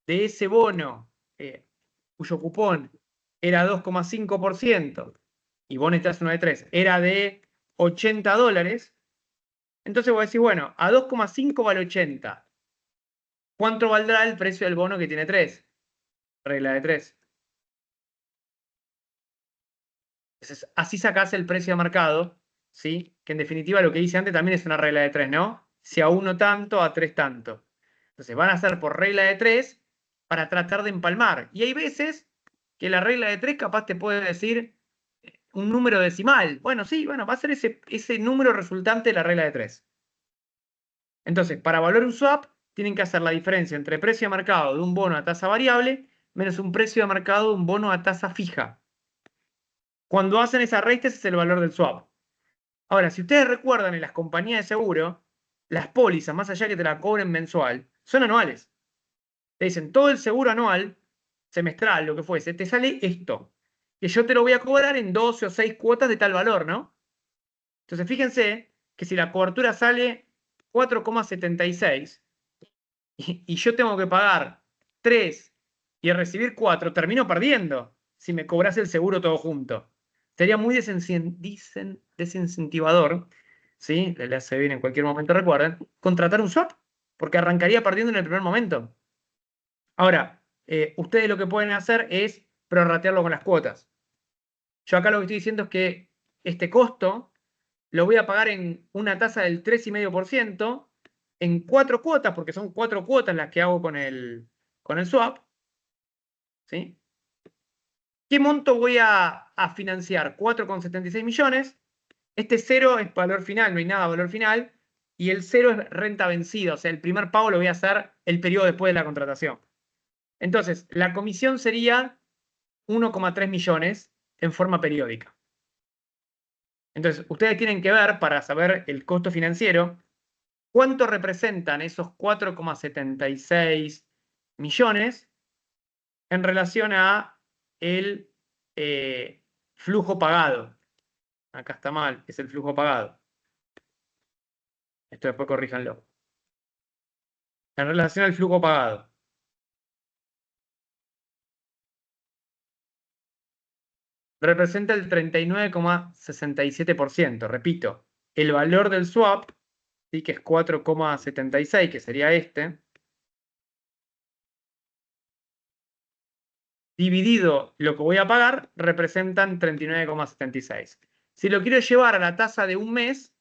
de ese bono, cuyo cupón era 2,5%, y vos necesitas uno de 3, era de $80, entonces vos decís, bueno, a 2,5 vale 80. ¿Cuánto valdrá el precio del bono que tiene 3? Regla de 3. Entonces, así sacás el precio de mercado, ¿sí? Que en definitiva lo que hice antes también es una regla de 3, ¿no? Si a 1 tanto, a 3 tanto. Entonces van a hacer por regla de 3 para tratar de empalmar. Y hay veces que la regla de 3 capaz te puede decir, un número decimal. Bueno, sí, bueno, va a ser ese número resultante de la regla de 3. Entonces, para evaluar un swap, tienen que hacer la diferencia entre precio de mercado de un bono a tasa variable menos un precio de mercado de un bono a tasa fija. Cuando hacen esa resta, ese es el valor del swap. Ahora, si ustedes recuerdan, en las compañías de seguro, las pólizas, más allá que te la cobren mensual, son anuales. Te dicen, todo el seguro anual, semestral, lo que fuese, te sale esto. Que yo te lo voy a cobrar en 12 o 6 cuotas de tal valor, ¿no? Entonces, fíjense que si la cobertura sale 4,76 y yo tengo que pagar 3 y recibir 4, termino perdiendo si me cobras el seguro todo junto. Sería muy desincentivador, ¿sí? Le hace bien en cualquier momento, recuerden, contratar un swap, porque arrancaría perdiendo en el primer momento. Ahora, ustedes lo que pueden hacer es prorratearlo con las cuotas. Yo acá lo que estoy diciendo es que este costo lo voy a pagar en una tasa del 3,5% en 4 cuotas, porque son 4 cuotas las que hago con el swap. ¿Sí? ¿Qué monto voy a financiar? 4,76 millones. Este 0 es valor final, no hay nada de valor final. Y el 0 es renta vencida, o sea, el primer pago lo voy a hacer el periodo después de la contratación. Entonces, la comisión sería 1,3 millones en forma periódica. Entonces, ustedes tienen que ver, para saber el costo financiero, cuánto representan esos 4,76 millones en relación a el flujo pagado. Acá está mal, es el flujo pagado. Esto después corríjanlo. En relación al flujo pagado. Representa el 39,67%. Repito, el valor del swap, ¿sí? Que es 4,76, que sería este, dividido lo que voy a pagar, representan 39,76. Si lo quiero llevar a la tasa de un mes,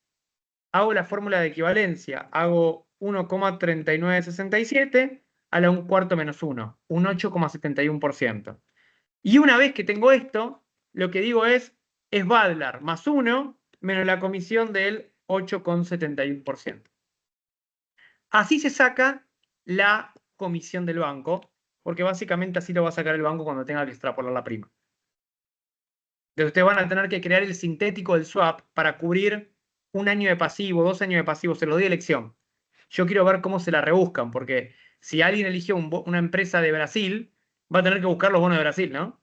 hago la fórmula de equivalencia. Hago 1,3967 a la 1/4 menos 1, un 8,71%. Y una vez que tengo esto, lo que digo es Badlar más 1 menos la comisión del 8,71%. Así se saca la comisión del banco, porque básicamente así lo va a sacar el banco cuando tenga que extrapolar la prima. Entonces ustedes van a tener que crear el sintético del swap para cubrir un año de pasivo, 2 años de pasivo, se lo doy elección. Yo quiero ver cómo se la rebuscan, porque si alguien eligió una empresa de Brasil, va a tener que buscar los bonos de Brasil, ¿no?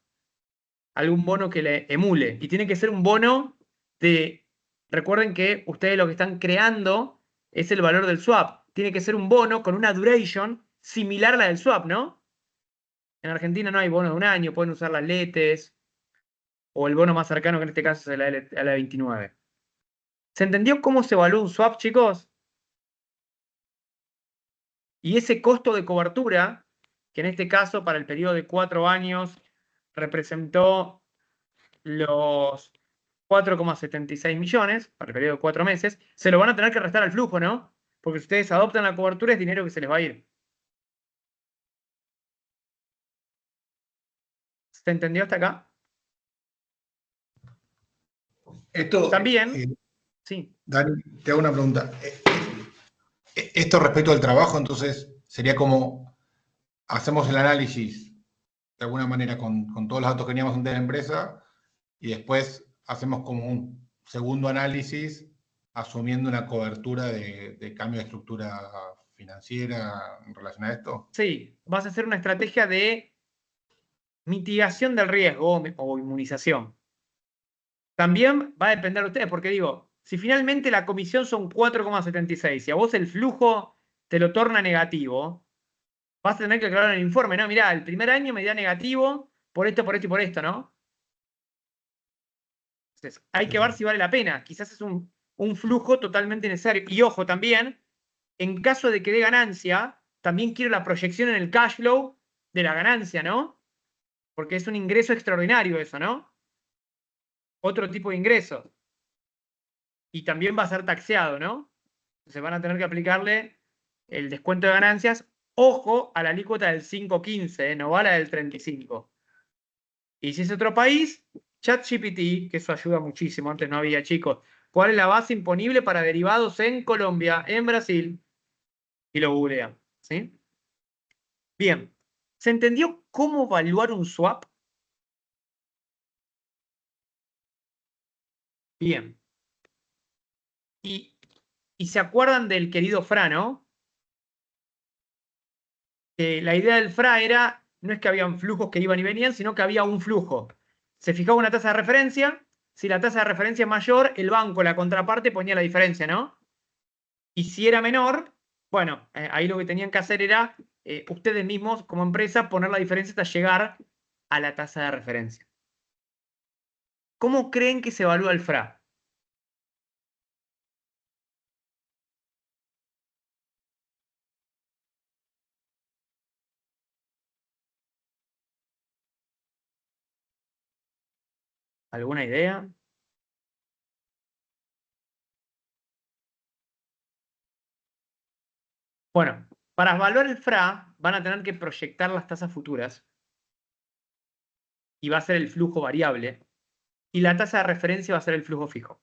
Algún bono que le emule. Y tiene que ser un bono de... Recuerden que ustedes lo que están creando es el valor del swap. Tiene que ser un bono con una duration similar a la del swap, ¿no? En Argentina no hay bono de un año, pueden usar las LETES, o el bono más cercano, que en este caso es la 29. ¿Se entendió cómo se evalúa un swap, chicos? Y ese costo de cobertura, que en este caso para el periodo de 4 años representó los 4,76 millones, para el periodo de 4 meses, se lo van a tener que restar al flujo, ¿no? Porque si ustedes adoptan la cobertura es dinero que se les va a ir. ¿Se entendió hasta acá? Esto, También, sí. Dani, te hago una pregunta. Esto respecto al trabajo, entonces, sería como hacemos el análisis de alguna manera con todos los datos que teníamos de la empresa y después hacemos como un segundo análisis asumiendo una cobertura de cambio de estructura financiera en relación a esto. Sí, vas a hacer una estrategia de mitigación del riesgo o inmunización. También va a depender de ustedes, porque digo, si finalmente la comisión son 4,76 y a vos el flujo te lo torna negativo, vas a tener que aclarar en el informe, ¿no? Mirá, el primer año me da negativo por esto, por esto y por esto, ¿no? Entonces, hay que ver si vale la pena. Quizás es un flujo totalmente necesario. Y ojo, también, en caso de que dé ganancia, también quiero la proyección en el cash flow de la ganancia, ¿no? Porque es un ingreso extraordinario eso, ¿no? Otro tipo de ingreso. Y también va a ser taxeado, ¿no? Entonces van a tener que aplicarle el descuento de ganancias. Ojo a la alícuota del 5,15, no va a la del 35. Y si es otro país, ChatGPT, que eso ayuda muchísimo, antes no había, chicos. ¿Cuál es la base imponible para derivados en Colombia, en Brasil? Y lo googlean, ¿sí? Bien. ¿Se entendió cómo evaluar un swap? Bien. Y se acuerdan del querido FRA, ¿no? La idea del FRA era, no es que habían flujos que iban y venían, sino que había un flujo. Se fijaba una tasa de referencia, si la tasa de referencia es mayor, el banco, la contraparte, ponía la diferencia, ¿no? Y si era menor, bueno, ahí lo que tenían que hacer era, ustedes mismos como empresa, poner la diferencia hasta llegar a la tasa de referencia. ¿Cómo creen que se evalúa el FRA? ¿Alguna idea? Bueno, para evaluar el FRA van a tener que proyectar las tasas futuras y va a ser el flujo variable y la tasa de referencia va a ser el flujo fijo.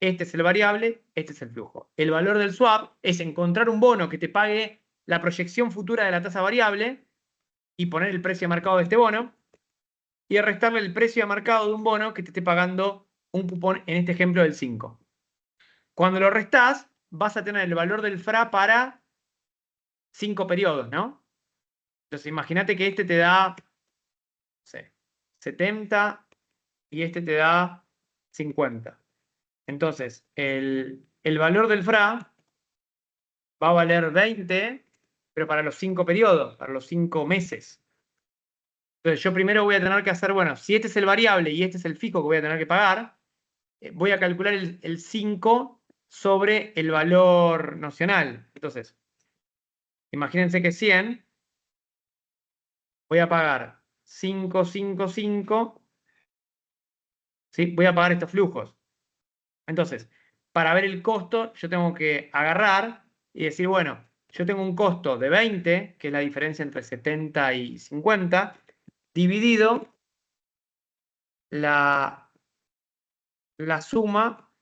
Este es el variable, este es el flujo. El valor del swap es encontrar un bono que te pague la proyección futura de la tasa variable y poner el precio de mercado de este bono y restarle el precio de mercado de un bono que te esté pagando un cupón, en este ejemplo, del 5. Cuando lo restás, vas a tener el valor del FRA para 5 periodos, ¿no? Entonces, imagínate que este te da, no sé, 70 y este te da 50. Entonces, el valor del FRA va a valer 20, pero para los 5 periodos, para los 5 meses. Entonces, yo primero voy a tener que hacer, bueno, si este es el variable y este es el fijo que voy a tener que pagar, voy a calcular el 5 sobre el valor nocional. Entonces, imagínense que 100, voy a pagar 5, 5, 5, ¿sí? Voy a pagar estos flujos. Entonces, para ver el costo, yo tengo que agarrar y decir, bueno, yo tengo un costo de 20, que es la diferencia entre 70 y 50, dividido la suma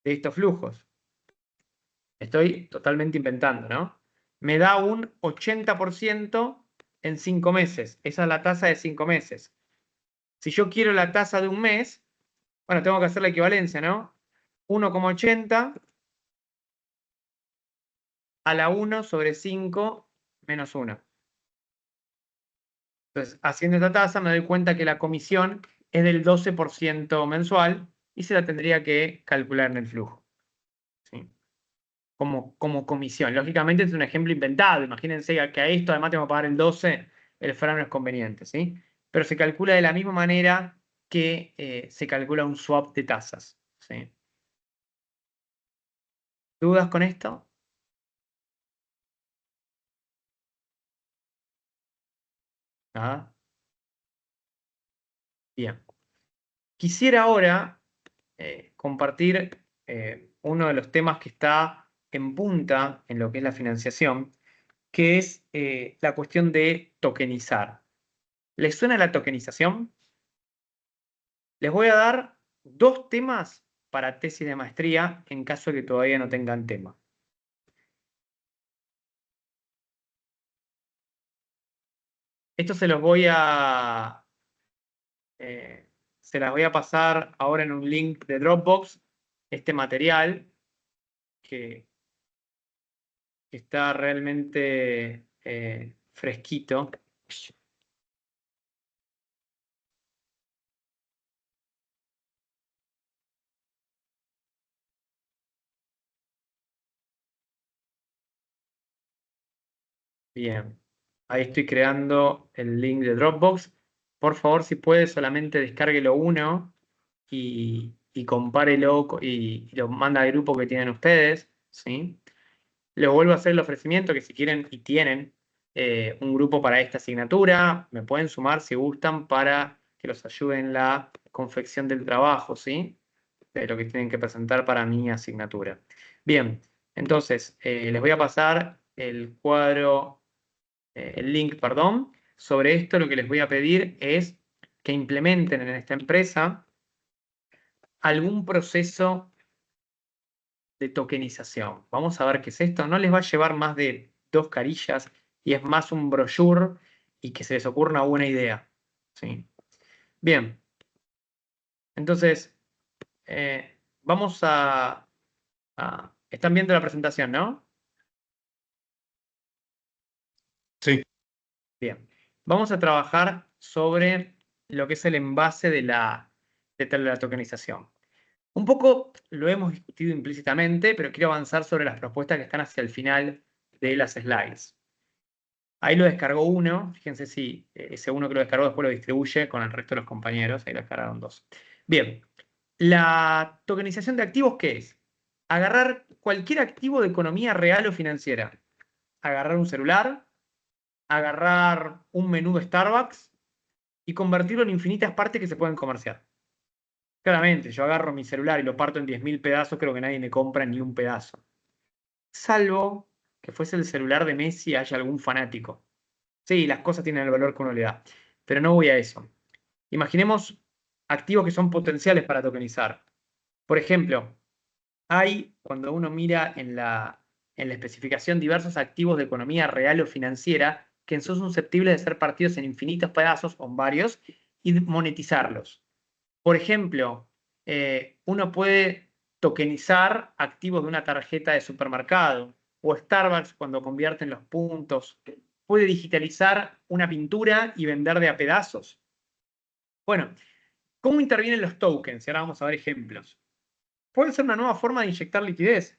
de estos flujos. Estoy totalmente inventando, ¿no? Me da un 80% en 5 meses. Esa es la tasa de 5 meses. Si yo quiero la tasa de un mes, bueno, tengo que hacer la equivalencia, ¿no? 1,80 a la 1 sobre 5 menos 1. Entonces, haciendo esta tasa me doy cuenta que la comisión es del 12% mensual y se la tendría que calcular en el flujo. ¿Sí? Como comisión. Lógicamente es un ejemplo inventado. Imagínense que a esto además tengo que pagar el 12, el FRA no es conveniente, ¿sí? Pero se calcula de la misma manera que se calcula un swap de tasas, ¿sí? ¿Dudas con esto? ¿Nada? Bien. Quisiera ahora compartir uno de los temas que está en punta en lo que es la financiación, que es la cuestión de tokenizar. ¿Les suena la tokenización? Les voy a dar 2 temas para tesis de maestría en caso de que todavía no tengan tema. Esto se las voy a pasar ahora en un link de Dropbox, este material que está realmente fresquito. Bien, ahí estoy creando el link de Dropbox. Por favor, si puede, solamente descárguelo uno y compárelo y lo manda al grupo que tienen ustedes, ¿sí? Les vuelvo a hacer el ofrecimiento que si quieren y tienen un grupo para esta asignatura, me pueden sumar si gustan para que los ayude en la confección del trabajo, ¿sí? De lo que tienen que presentar para mi asignatura. Bien, entonces les voy a pasar el cuadro, el link, perdón. Sobre esto lo que les voy a pedir es que implementen en esta empresa algún proceso de tokenización. Vamos a ver qué es esto. No les va a llevar más de 2 carillas y es más un brochure y que se les ocurra una buena idea. ¿Sí? Bien. Entonces, vamos a... Están viendo la presentación, ¿no? Sí. Bien. Vamos a trabajar sobre lo que es el envase de la tokenización. Un poco lo hemos discutido implícitamente, pero quiero avanzar sobre las propuestas que están hacia el final de las slides. Ahí lo descargó uno, fíjense si ese uno que lo descargó después lo distribuye con el resto de los compañeros, ahí lo descargaron 2. Bien, la tokenización de activos, ¿qué es? Agarrar cualquier activo de economía real o financiera. Agarrar un celular, agarrar un menú de Starbucks y convertirlo en infinitas partes que se pueden comerciar. Claramente, yo agarro mi celular y lo parto en 10.000 pedazos, creo que nadie me compra ni un pedazo. Salvo que fuese el celular de Messi y haya algún fanático. Sí, las cosas tienen el valor que uno le da, pero no voy a eso. Imaginemos activos que son potenciales para tokenizar. Por ejemplo, hay, cuando uno mira en la especificación, diversos activos de economía real o financiera que son susceptibles de ser partidos en infinitos pedazos o en varios y monetizarlos. Por ejemplo, uno puede tokenizar activos de una tarjeta de supermercado o Starbucks cuando convierten los puntos. Puede digitalizar una pintura y vender de a pedazos. Bueno, ¿cómo intervienen los tokens? Y ahora vamos a ver ejemplos. Puede ser una nueva forma de inyectar liquidez.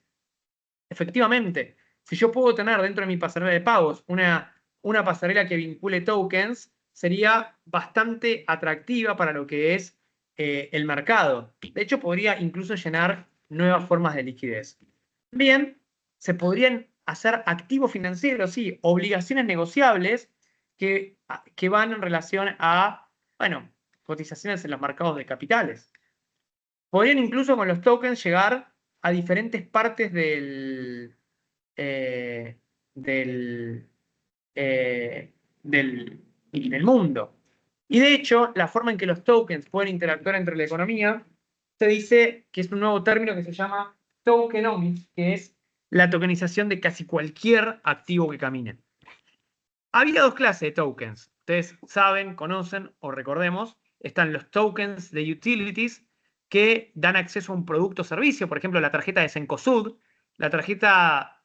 Efectivamente, si yo puedo tener dentro de mi pasarela de pagos una pasarela que vincule tokens, sería bastante atractiva para lo que es el mercado. De hecho, podría incluso llenar nuevas formas de liquidez. Bien, se podrían hacer activos financieros, sí, obligaciones negociables que van en relación a, bueno, cotizaciones en los mercados de capitales. Podrían incluso con los tokens llegar a diferentes partes del mundo. Y de hecho, la forma en que los tokens pueden interactuar entre la economía, se dice que es un nuevo término que se llama tokenomics, que es la tokenización de casi cualquier activo que camine. Había 2 clases de tokens. Ustedes saben, conocen o recordemos, están los tokens de utilities que dan acceso a un producto o servicio, por ejemplo, la tarjeta de Cencosud, la tarjeta,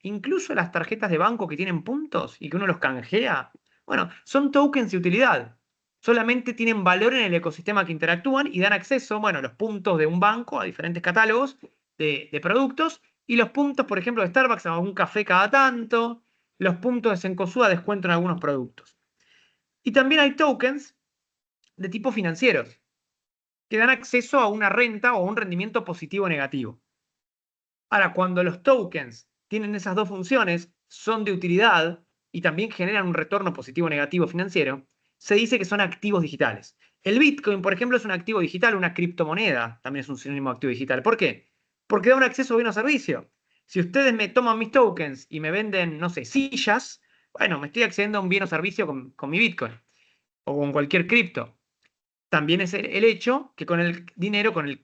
incluso las tarjetas de banco que tienen puntos y que uno los canjea. Bueno, son tokens de utilidad. Solamente tienen valor en el ecosistema que interactúan y dan acceso, bueno, los puntos de un banco a diferentes catálogos de productos y los puntos, por ejemplo, de Starbucks a un café cada tanto, los puntos de Cencosud a descuento en algunos productos. Y también hay tokens de tipo financieros, que dan acceso a una renta o un rendimiento positivo o negativo. Ahora, cuando los tokens tienen esas 2 funciones, son de utilidad y también generan un retorno positivo o negativo financiero, se dice que son activos digitales. El Bitcoin, por ejemplo, es un activo digital, una criptomoneda también es un sinónimo de activo digital. ¿Por qué? Porque da un acceso a bien o servicio. Si ustedes me toman mis tokens y me venden, no sé, sillas, bueno, me estoy accediendo a un bien o servicio con mi Bitcoin o con cualquier cripto. También es el hecho que con el dinero, con el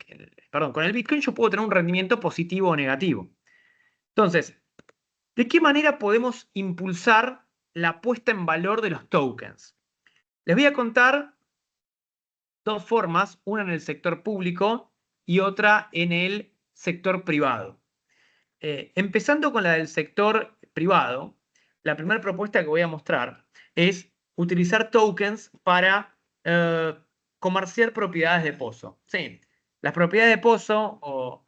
Bitcoin, yo puedo tener un rendimiento positivo o negativo. Entonces, ¿de qué manera podemos impulsar la puesta en valor de los tokens? Les voy a contar 2 formas, una en el sector público y otra en el sector privado. Empezando con la del sector privado, la primera propuesta que voy a mostrar es utilizar tokens para comerciar propiedades de pozo. Sí, las propiedades de pozo, o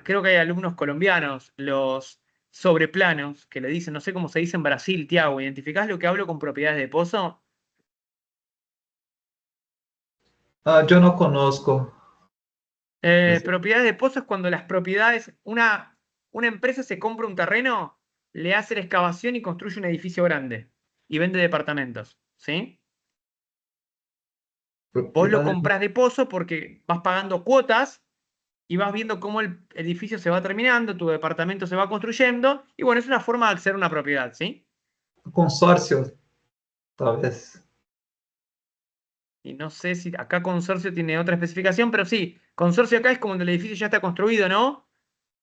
creo que hay alumnos colombianos, los sobreplanos, que le dicen, no sé cómo se dice en Brasil, Tiago, ¿identificás lo que hablo con propiedades de pozo? Yo no conozco. Propiedades de pozo es cuando las propiedades, una empresa se compra un terreno, le hace la excavación y construye un edificio grande y vende departamentos, ¿sí? Vos lo compras de pozo porque vas pagando cuotas y vas viendo cómo el edificio se va terminando, tu departamento se va construyendo, y bueno, es una forma de acceder a una propiedad, ¿sí? Consorcio, tal vez. Y no sé si acá consorcio tiene otra especificación, pero sí, consorcio acá es como cuando el edificio ya está construido, ¿no?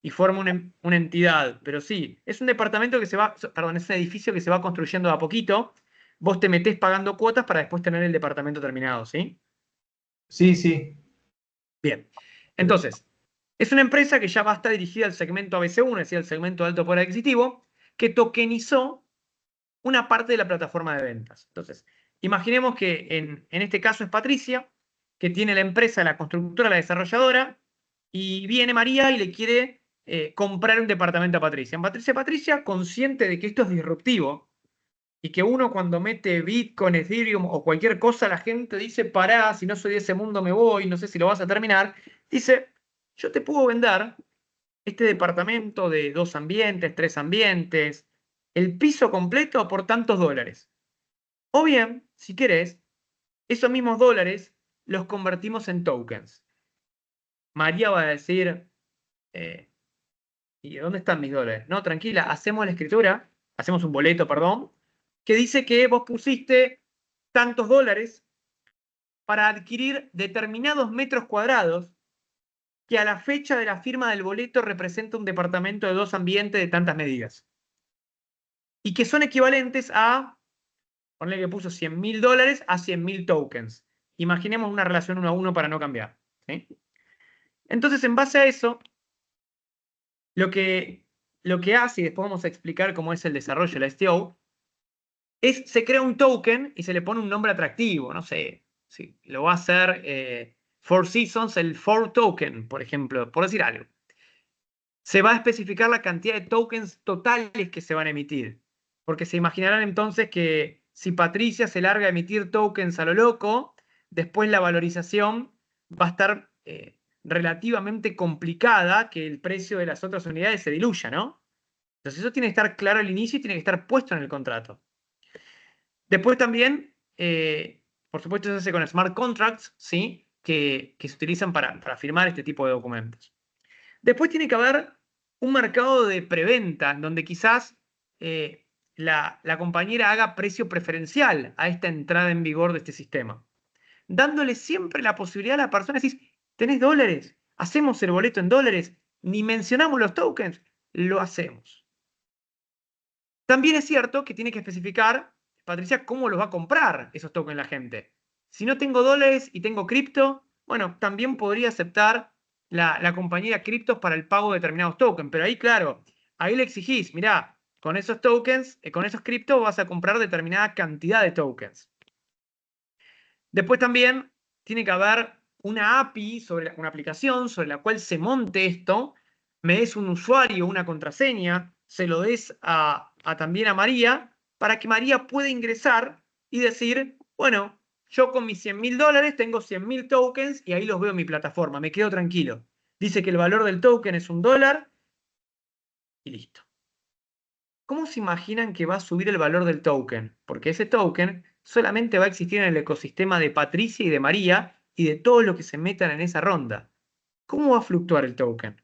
Y forma una entidad. Pero sí, es un departamento que se va, perdón, es un edificio que se va construyendo de a poquito. Vos te metés pagando cuotas para después tener el departamento terminado, ¿sí? Sí, sí. Bien. Entonces, es una empresa que ya va a estar dirigida al segmento ABC1, es decir, al segmento de alto poder adquisitivo, que tokenizó una parte de la plataforma de ventas. Entonces, imaginemos que en este caso es Patricia, que tiene la empresa, la constructora, la desarrolladora, y viene María y le quiere comprar un departamento a Patricia. En Patricia, consciente de que esto es disruptivo y que uno cuando mete Bitcoin, Ethereum o cualquier cosa, la gente dice, pará, si no soy de ese mundo me voy, no sé si lo vas a terminar, dice, yo te puedo vender este departamento de 2 ambientes, 3 ambientes, el piso completo por tantos dólares. O bien, si querés, esos mismos dólares los convertimos en tokens. María va a decir, ¿y dónde están mis dólares? No, tranquila, hacemos la escritura, hacemos un boleto, perdón, que dice que vos pusiste tantos dólares para adquirir determinados metros cuadrados que a la fecha de la firma del boleto representa un departamento de 2 ambientes de tantas medidas. Y que son equivalentes a, ponle que puso $100.000 a 100.000 tokens. Imaginemos una relación 1 a 1 para no cambiar. ¿Sí? Entonces, en base a eso, lo que hace, y después vamos a explicar cómo es el desarrollo de la STO, es se crea un token y se le pone un nombre atractivo. No sé, si lo va a hacer Four Seasons, el Four Token, por ejemplo, por decir algo. Se va a especificar la cantidad de tokens totales que se van a emitir. Porque se imaginarán entonces que si Patricia se larga a emitir tokens a lo loco, después la valorización va a estar relativamente complicada, que el precio de las otras unidades se diluya, ¿no? Entonces eso tiene que estar claro al inicio y tiene que estar puesto en el contrato. Después también, por supuesto, se hace con smart contracts, ¿sí? Que se utilizan para firmar este tipo de documentos. Después tiene que haber un mercado de preventa, donde quizás la compañera haga precio preferencial a esta entrada en vigor de este sistema, dándole siempre la posibilidad a la persona de decir, ¿tenés dólares? Hacemos el boleto en dólares, ni mencionamos los tokens, lo hacemos. También es cierto que tiene que especificar, Patricia, cómo los va a comprar esos tokens la gente. Si no tengo dólares y tengo cripto, bueno, también podría aceptar la compañía criptos para el pago de determinados tokens. Pero ahí, claro, ahí le exigís, mirá, con esos tokens, con esos criptos vas a comprar determinada cantidad de tokens. Después también tiene que haber una API, una aplicación sobre la cual se monte esto, me des un usuario, una contraseña, se lo des también a María, para que María pueda ingresar y decir, bueno, yo con mis $100.000 tengo 100.000 tokens y ahí los veo en mi plataforma, me quedo tranquilo. Dice que el valor del token es $1 y listo. ¿Cómo se imaginan que va a subir el valor del token? Porque ese token solamente va a existir en el ecosistema de Patricia y de María y de todos los que se metan en esa ronda. ¿Cómo va a fluctuar el token?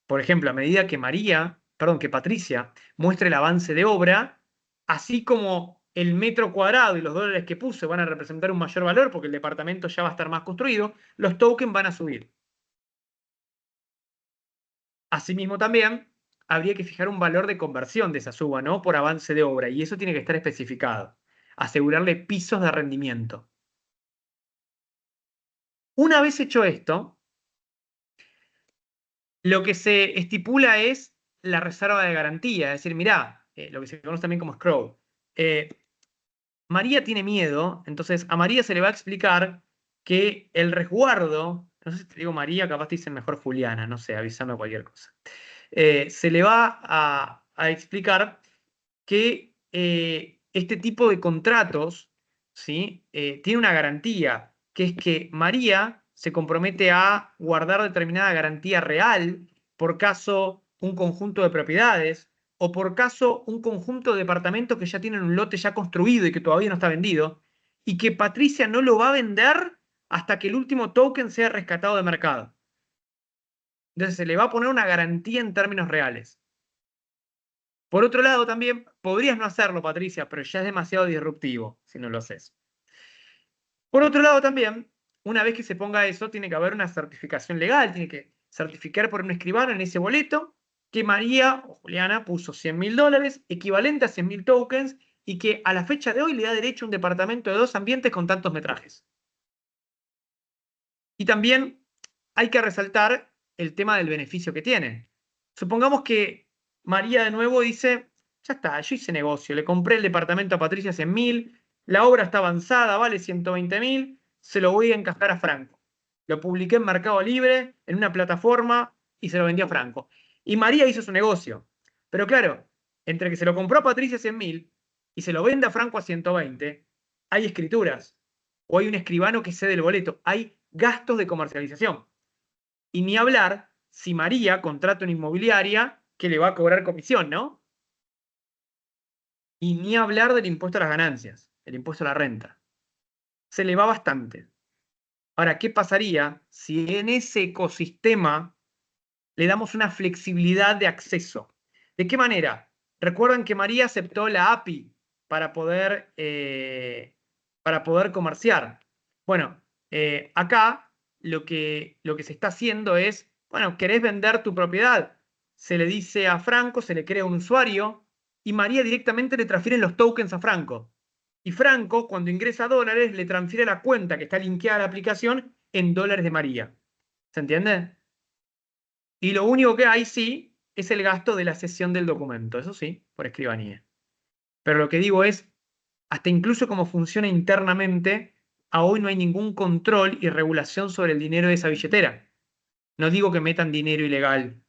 Por ejemplo, a medida que Patricia muestre el avance de obra, así como el metro cuadrado y los dólares que puse van a representar un mayor valor porque el departamento ya va a estar más construido, los tokens van a subir. Asimismo también habría que fijar un valor de conversión de esa suba, ¿no? Por avance de obra, y eso tiene que estar especificado. Asegurarle pisos de rendimiento. Una vez hecho esto, lo que se estipula es la reserva de garantía, es decir, mirá, lo que se conoce también como escrow. María tiene miedo, entonces a María se le va a explicar que el resguardo, no sé si te digo María, capaz te dicen mejor Juliana, no sé, avisando cualquier cosa. Se le va a explicar que este tipo de contratos, ¿sí? Tiene una garantía, que es que María se compromete a guardar determinada garantía real por caso un conjunto de propiedades o por caso un conjunto de departamentos que ya tienen un lote ya construido y que todavía no está vendido, y que Patricia no lo va a vender hasta que el último token sea rescatado de mercado. Entonces se le va a poner una garantía en términos reales. Por otro lado, también podrías no hacerlo, Patricia, pero ya es demasiado disruptivo si no lo haces. Por otro lado, también, una vez que se ponga eso, tiene que haber una certificación legal, tiene que certificar por un escribano en ese boleto que María o Juliana puso $100.000, equivalente a 100.000 tokens, y que a la fecha de hoy le da derecho a un departamento de 2 ambientes con tantos metrajes. Y también hay que resaltar el tema del beneficio que tiene. Supongamos que María de nuevo dice, ya está, yo hice negocio, le compré el departamento a Patricia 100.000, la obra está avanzada, vale 120.000, se lo voy a encajar a Franco. Lo publiqué en Mercado Libre, en una plataforma, y se lo vendí a Franco. Y María hizo su negocio. Pero claro, entre que se lo compró a Patricia 100.000 y se lo vende a Franco a 120, hay escrituras, o hay un escribano que cede el boleto, hay gastos de comercialización. Y ni hablar si María contrata una inmobiliaria que le va a cobrar comisión, ¿no? Y ni hablar del impuesto a las ganancias, el impuesto a la renta. Se le va bastante. Ahora, ¿qué pasaría si en ese ecosistema le damos una flexibilidad de acceso? ¿De qué manera? Recuerdan que María aceptó la API para poder comerciar. Bueno, acá lo que se está haciendo es, bueno, ¿querés vender tu propiedad? Se le dice a Franco, se le crea un usuario y María directamente le transfiere los tokens a Franco. Y Franco, cuando ingresa dólares, le transfiere la cuenta que está linkeada a la aplicación en dólares de María. ¿Se entiende? Y lo único que hay, sí, es el gasto de la cesión del documento, eso sí, por escribanía. Pero lo que digo es, hasta incluso cómo funciona internamente, a hoy no hay ningún control y regulación sobre el dinero de esa billetera. No digo que metan dinero ilegal.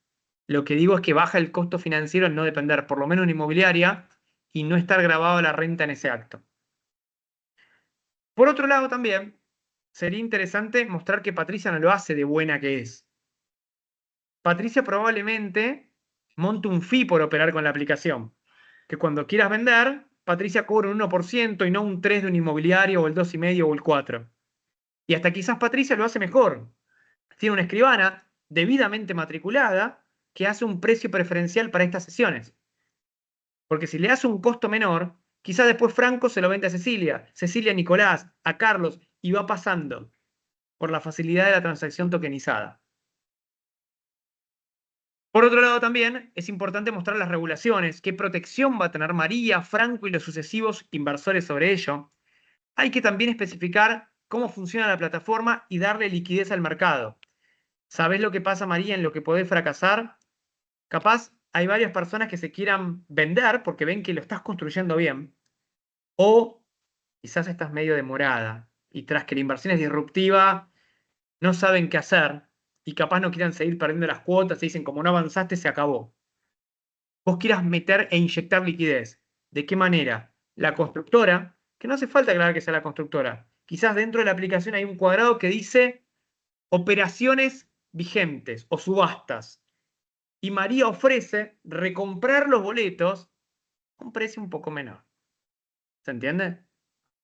Lo que digo es que baja el costo financiero al no depender, por lo menos en inmobiliaria, y no estar grabado la renta en ese acto. Por otro lado, también sería interesante mostrar que Patricia no lo hace de buena que es. Patricia probablemente monte un fee por operar con la aplicación. Que cuando quieras vender, Patricia cobra un 1% y no un 3% de un inmobiliario o el 2,5% o el 4%. Y hasta quizás Patricia lo hace mejor. Tiene una escribana debidamente matriculada que hace un precio preferencial para estas sesiones. Porque si le hace un costo menor, quizás después Franco se lo vende a Cecilia, Cecilia a Nicolás, a Carlos, y va pasando por la facilidad de la transacción tokenizada. Por otro lado, también es importante mostrar las regulaciones, qué protección va a tener María, Franco y los sucesivos inversores sobre ello. Hay que también especificar cómo funciona la plataforma y darle liquidez al mercado. ¿Sabés lo que pasa, María, en lo que podés fracasar? Capaz hay varias personas que se quieran vender porque ven que lo estás construyendo bien. O quizás estás medio demorada y tras que la inversión es disruptiva, no saben qué hacer y capaz no quieran seguir perdiendo las cuotas y dicen, como no avanzaste, se acabó. Vos quieras meter e inyectar liquidez. ¿De qué manera? La constructora, que no hace falta aclarar que sea la constructora, quizás dentro de la aplicación hay un cuadrado que dice operaciones vigentes o subastas. Y María ofrece recomprar los boletos a un precio un poco menor. ¿Se entiende?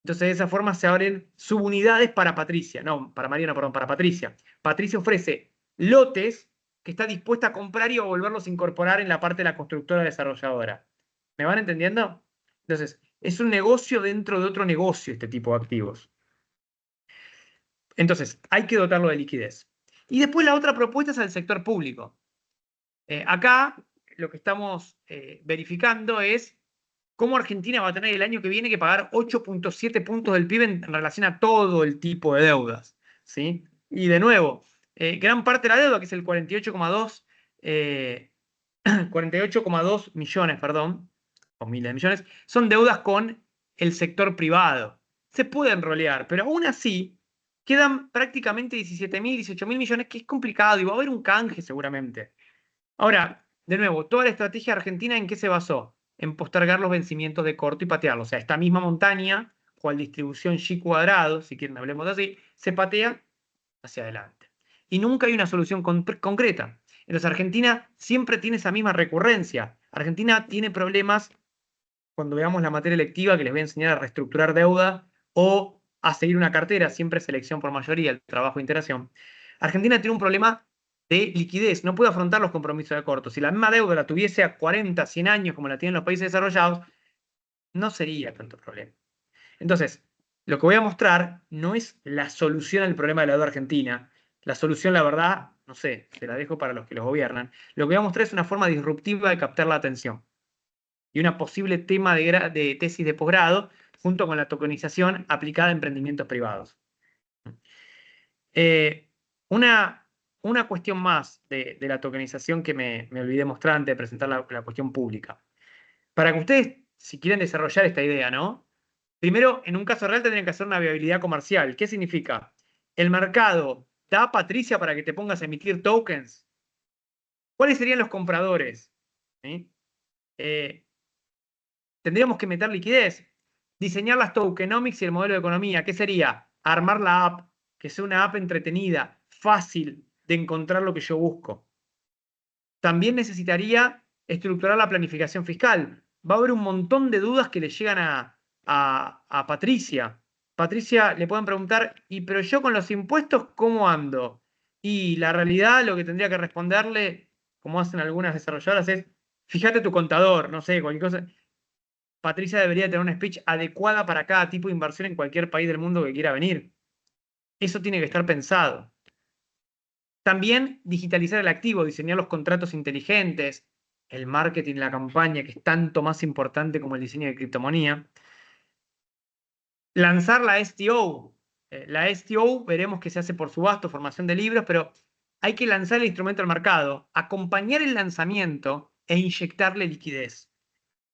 Entonces de esa forma se abren subunidades para Patricia. No, para María, no, perdón, para Patricia. Patricia ofrece lotes que está dispuesta a comprar y a volverlos a incorporar en la parte de la constructora desarrolladora. ¿Me van entendiendo? Entonces, es un negocio dentro de otro negocio este tipo de activos. Entonces, hay que dotarlo de liquidez. Y después la otra propuesta es al sector público. Acá lo que estamos verificando es cómo Argentina va a tener el año que viene que pagar 8,7 puntos del PIB en relación a todo el tipo de deudas, ¿sí? Y de nuevo, gran parte de la deuda, que es el 48,2 millones, perdón, o miles de millones, son deudas con el sector privado. Se pueden rolear, pero aún así quedan prácticamente 17.000, 18.000 millones, que es complicado y va a haber un canje seguramente. Ahora, de nuevo, toda la estrategia argentina, ¿en qué se basó? En postergar los vencimientos de corto y patearlos. O sea, esta misma montaña, cual distribución Y cuadrado, si quieren hablemos así, se patea hacia adelante. Y nunca hay una solución concreta. Entonces, Argentina siempre tiene esa misma recurrencia. Argentina tiene problemas, cuando veamos la materia electiva, que les voy a enseñar a reestructurar deuda o a seguir una cartera, siempre selección por mayoría, el trabajo de integración. Argentina tiene un problema de liquidez, no puede afrontar los compromisos de corto. Si la misma deuda la tuviese a 40, 100 años, como la tienen los países desarrollados, no sería tanto problema. Entonces, lo que voy a mostrar no es la solución al problema de la deuda argentina. La solución, la verdad, no sé, se la dejo para los que los gobiernan. Lo que voy a mostrar es una forma disruptiva de captar la atención y una posible tema de tesis de posgrado junto con la tokenización aplicada a emprendimientos privados. Una cuestión más de la tokenización que me olvidé mostrar antes de presentar la cuestión pública. Para que ustedes, si quieren desarrollar esta idea, ¿no? Primero, en un caso real tendrían que hacer una viabilidad comercial. ¿Qué significa? El mercado da, Patricia, para que te pongas a emitir tokens. ¿Cuáles serían los compradores? ¿Sí? Tendríamos que meter liquidez, diseñar las tokenomics y el modelo de economía. ¿Qué sería? Armar la app, que sea una app entretenida, fácil de encontrar lo que yo busco. También necesitaría estructurar la planificación fiscal. Va a haber un montón de dudas que le llegan a Patricia. Patricia le pueden preguntar, pero yo con los impuestos, ¿cómo ando? Y la realidad, lo que tendría que responderle, como hacen algunas desarrolladoras, es, fíjate tu contador, no sé, cualquier cosa. Patricia debería tener una speech adecuada para cada tipo de inversión en cualquier país del mundo que quiera venir. Eso tiene que estar pensado. También digitalizar el activo, diseñar los contratos inteligentes, el marketing, la campaña, que es tanto más importante como el diseño de criptomoneda. Lanzar la STO. La STO veremos que se hace por subasta, formación de libros, pero hay que lanzar el instrumento al mercado, acompañar el lanzamiento e inyectarle liquidez.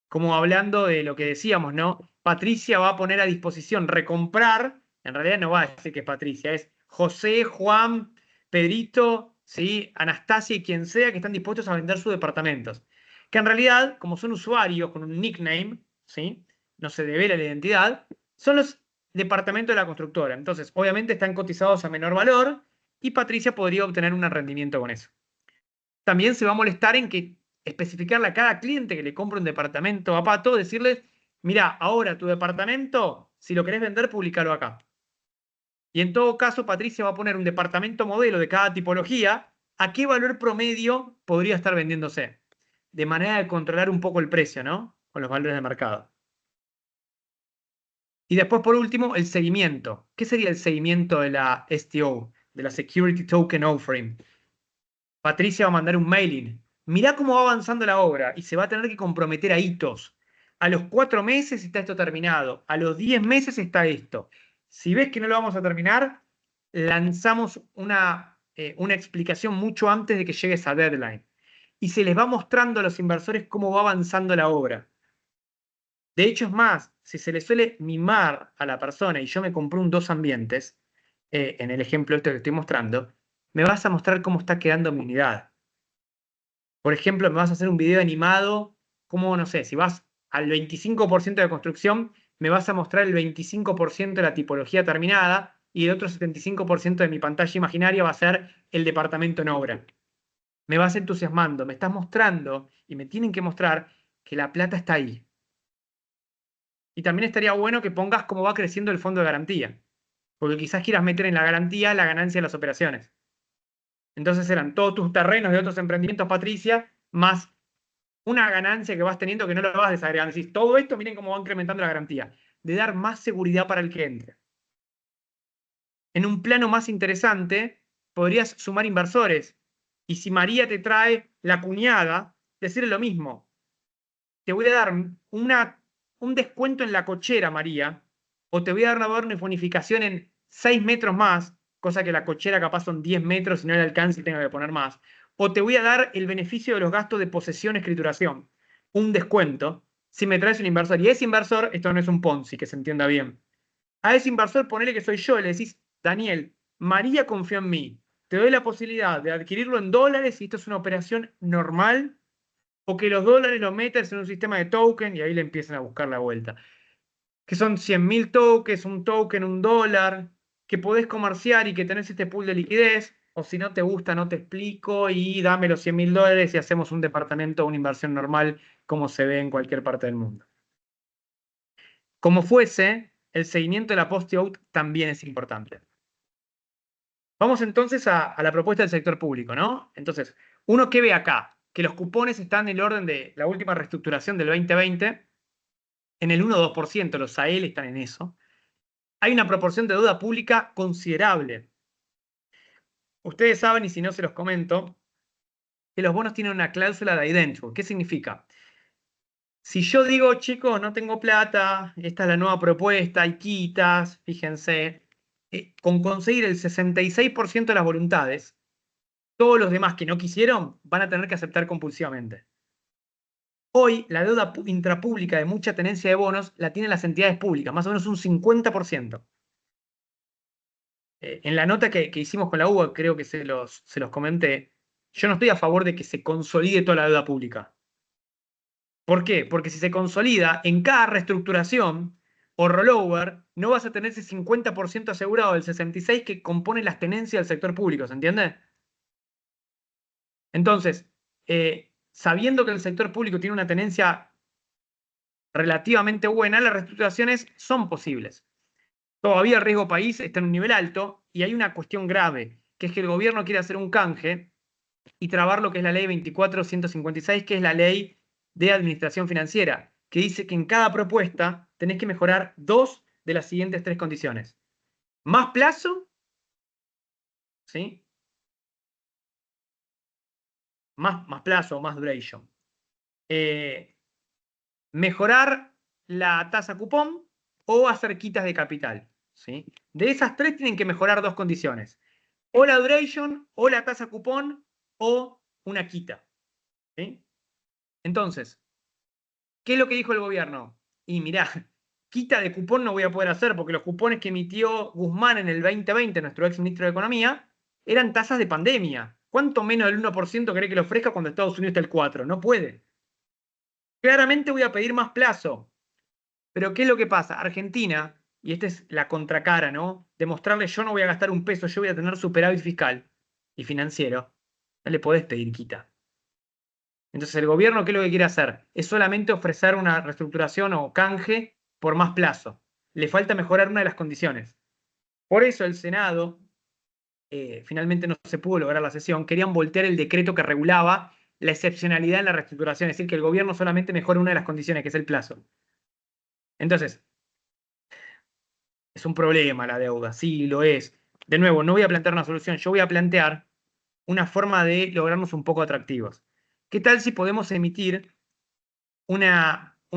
Como hablando de lo que decíamos, ¿no? Patricia va a poner a disposición recomprar, en realidad no va a decir que es Patricia, es José, Juan, Pedrito, ¿sí? Anastasia y quien sea que están dispuestos a vender sus departamentos. Que en realidad, como son usuarios con un nickname, ¿sí? No se devela la identidad, son los departamentos de la constructora. Entonces, obviamente están cotizados a menor valor y Patricia podría obtener un rendimiento con eso. También se va a molestar en que especificarle a cada cliente que le compre un departamento a Pato, decirles, mira, ahora tu departamento, si lo querés vender, publicalo acá. Y en todo caso, Patricia va a poner un departamento modelo de cada tipología, a qué valor promedio podría estar vendiéndose, de manera de controlar un poco el precio, ¿no? Con los valores de mercado. Y después, por último, el seguimiento. ¿Qué sería el seguimiento de la STO, de la Security Token Offering? Patricia va a mandar un mailing. Mirá cómo va avanzando la obra y se va a tener que comprometer a hitos. A los 4 meses está esto terminado. A los 10 meses está esto. Si ves que no lo vamos a terminar, lanzamos una explicación mucho antes de que llegue esa deadline. Y se les va mostrando a los inversores cómo va avanzando la obra. De hecho, es más, si se le suele mimar a la persona y yo me compré un 2 ambientes, en el ejemplo este que estoy mostrando, me vas a mostrar cómo está quedando mi unidad. Por ejemplo, me vas a hacer un video animado, como, no sé, si vas al 25% de construcción, me vas a mostrar el 25% de la tipología terminada y el otro 75% de mi pantalla imaginaria va a ser el departamento en obra. Me vas entusiasmando, me estás mostrando y me tienen que mostrar que la plata está ahí. Y también estaría bueno que pongas cómo va creciendo el fondo de garantía, porque quizás quieras meter en la garantía la ganancia de las operaciones. Entonces eran todos tus terrenos de otros emprendimientos, Patricia, más una ganancia que vas teniendo que no lo vas desagregando. Decís, todo esto, miren cómo va incrementando la garantía, de dar más seguridad para el que entre. En un plano más interesante, podrías sumar inversores. Y si María te trae la cuñada, decirle lo mismo. Te voy a dar un descuento en la cochera, María, o te voy a dar una bonificación en 6 metros más, cosa que la cochera capaz son 10 metros y no le alcance y tenga que poner más. O te voy a dar el beneficio de los gastos de posesión, escrituración, un descuento, si me traes un inversor. Y ese inversor, esto no es un Ponzi, que se entienda bien. A ese inversor ponele que soy yo, le decís, Daniel, María confió en mí, te doy la posibilidad de adquirirlo en dólares y esto es una operación normal, o que los dólares los metas en un sistema de token y ahí le empiezan a buscar la vuelta. Que son 100.000 tokens, un token, un dólar, que podés comerciar y que tenés este pool de liquidez, o si no te gusta, no te explico y dame los 100.000 dólares y hacemos un departamento, una inversión normal como se ve en cualquier parte del mundo. Como fuese, el seguimiento de la post-out también es importante. Vamos entonces a la propuesta del sector público, ¿no? Entonces, uno que ve acá, que los cupones están en el orden de la última reestructuración del 2020, en el 1 o 2%, los AEL están en eso. Hay una proporción de deuda pública considerable. Ustedes saben, y si no se los comento, que los bonos tienen una cláusula de identity. ¿Qué significa? Si yo digo, chicos, no tengo plata, esta es la nueva propuesta, hay quitas, fíjense, con conseguir el 66% de las voluntades, todos los demás que no quisieron van a tener que aceptar compulsivamente. Hoy, la deuda intrapública de mucha tenencia de bonos la tienen las entidades públicas, más o menos un 50%. En la nota que hicimos con la UBA, creo que se los comenté, yo no estoy a favor de que se consolide toda la deuda pública. ¿Por qué? Porque si se consolida en cada reestructuración o rollover, no vas a tener ese 50% asegurado del 66% que compone las tenencias del sector público, ¿se entiende? Entonces, sabiendo que el sector público tiene una tenencia relativamente buena, las reestructuraciones son posibles. Todavía el riesgo país está en un nivel alto y hay una cuestión grave, que es que el gobierno quiere hacer un canje y trabar lo que es la ley 24.156, que es la ley de administración financiera, que dice que en cada propuesta tenés que mejorar 2 de las siguientes 3 condiciones. Más plazo, ¿sí? Más plazo, más duration. Mejorar la tasa cupón o hacer quitas de capital, ¿sí? De esas 3 tienen que mejorar 2 condiciones. O la duration, o la tasa cupón, o una quita, ¿sí? Entonces, ¿qué es lo que dijo el gobierno? Y mirá, quita de cupón no voy a poder hacer porque los cupones que emitió Guzmán en el 2020, nuestro ex ministro de Economía, eran tasas de pandemia. ¿Cuánto menos del 1% cree que le ofrezca cuando Estados Unidos está el 4%? No puede. Claramente voy a pedir más plazo. Pero ¿qué es lo que pasa? Argentina, y esta es la contracara, ¿no? Demostrarle yo no voy a gastar un peso, yo voy a tener superávit fiscal y financiero. No le podés pedir quita. Entonces, el gobierno, ¿qué es lo que quiere hacer? Es solamente ofrecer una reestructuración o canje por más plazo. Le falta mejorar una de las condiciones. Por eso el Senado, finalmente no se pudo lograr la sesión, querían voltear el decreto que regulaba la excepcionalidad en la reestructuración, es decir, que el gobierno solamente mejora una de las condiciones, que es el plazo. Entonces, es un problema la deuda, sí, lo es. De nuevo, no voy a plantear una solución, yo voy a plantear una forma de lograrnos un poco atractivos. ¿Qué tal si podemos emitir un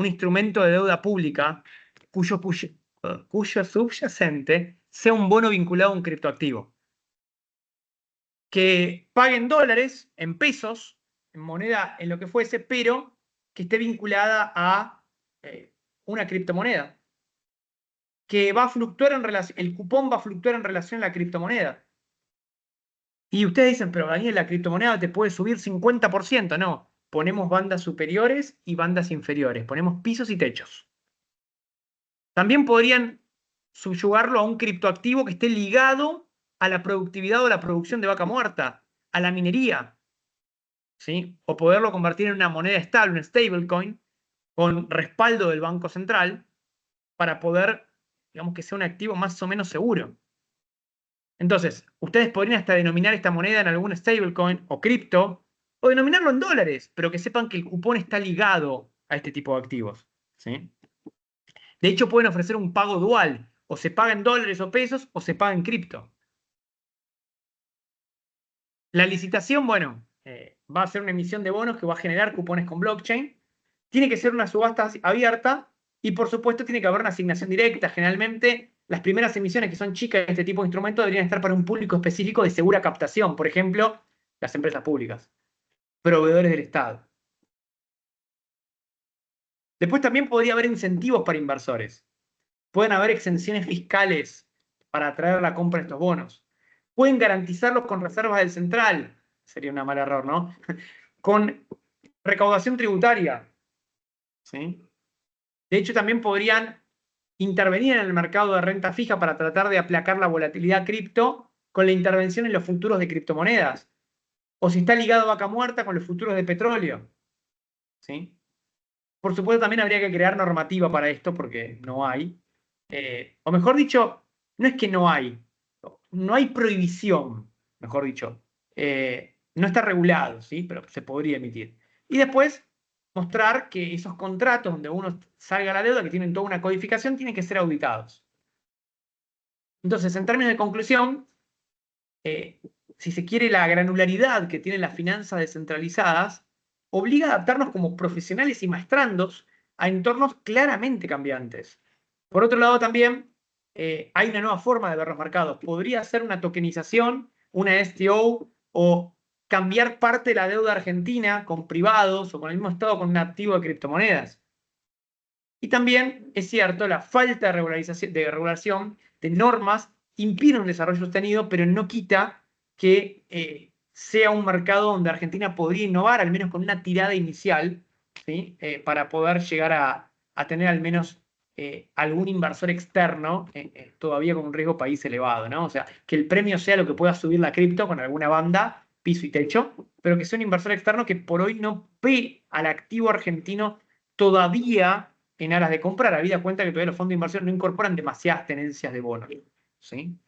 instrumento de deuda pública cuyo subyacente sea un bono vinculado a un criptoactivo? Que pague en dólares, en pesos, en moneda, en lo que fuese, pero que esté vinculada a una criptomoneda. Que va a fluctuar en relación, el cupón va a fluctuar en relación a la criptomoneda. Y ustedes dicen, pero Daniel, la criptomoneda te puede subir 50%. No, ponemos bandas superiores y bandas inferiores, ponemos pisos y techos. También podrían subyugarlo a un criptoactivo que esté ligado a la productividad o la producción de vaca muerta, a la minería, ¿sí? O poderlo convertir en una moneda estable, un stablecoin, con respaldo del Banco Central, para poder, digamos, que sea un activo más o menos seguro. Entonces, ustedes podrían hasta denominar esta moneda en algún stablecoin o cripto, o denominarlo en dólares, pero que sepan que el cupón está ligado a este tipo de activos, ¿sí? De hecho, pueden ofrecer un pago dual, o se paga en dólares o pesos, o se paga en cripto. La licitación, bueno, va a ser una emisión de bonos que va a generar cupones con blockchain. Tiene que ser una subasta abierta y, por supuesto, tiene que haber una asignación directa. Generalmente, las primeras emisiones que son chicas de este tipo de instrumentos deberían estar para un público específico de segura captación. Por ejemplo, las empresas públicas, proveedores del Estado. Después también podría haber incentivos para inversores. Pueden haber exenciones fiscales para atraer la compra de estos bonos. Pueden garantizarlos con reservas del central. Sería un mal error, ¿no? Con recaudación tributaria. ¿Sí? De hecho, también podrían intervenir en el mercado de renta fija para tratar de aplacar la volatilidad cripto con la intervención en los futuros de criptomonedas. O si está ligado a vaca muerta, con los futuros de petróleo. ¿Sí? Por supuesto, también habría que crear normativa para esto, porque no hay. O mejor dicho, no es que no hay. no hay prohibición, mejor dicho. No está regulado, ¿sí? Pero se podría emitir. Y después mostrar que esos contratos donde uno salga la deuda, que tienen toda una codificación, tienen que ser auditados. Entonces, en términos de conclusión, si se quiere, la granularidad que tienen las finanzas descentralizadas obliga a adaptarnos como profesionales y maestrandos a entornos claramente cambiantes. Por otro lado, también hay una nueva forma de ver los mercados. Podría ser una tokenización, una STO, o cambiar parte de la deuda argentina con privados o con el mismo Estado con un activo de criptomonedas. Y también es cierto, la falta de regulación de normas impide un desarrollo sostenido, pero no quita que sea un mercado donde Argentina podría innovar, al menos con una tirada inicial, ¿sí? Para poder llegar a tener al menos algún inversor externo, todavía con un riesgo país elevado, ¿no? O sea, que el premio sea lo que pueda subir la cripto con alguna banda, piso y techo, pero que sea un inversor externo que por hoy no ve al activo argentino todavía en aras de comprar, habida cuenta que todavía los fondos de inversión no incorporan demasiadas tenencias de bonos, ¿sí?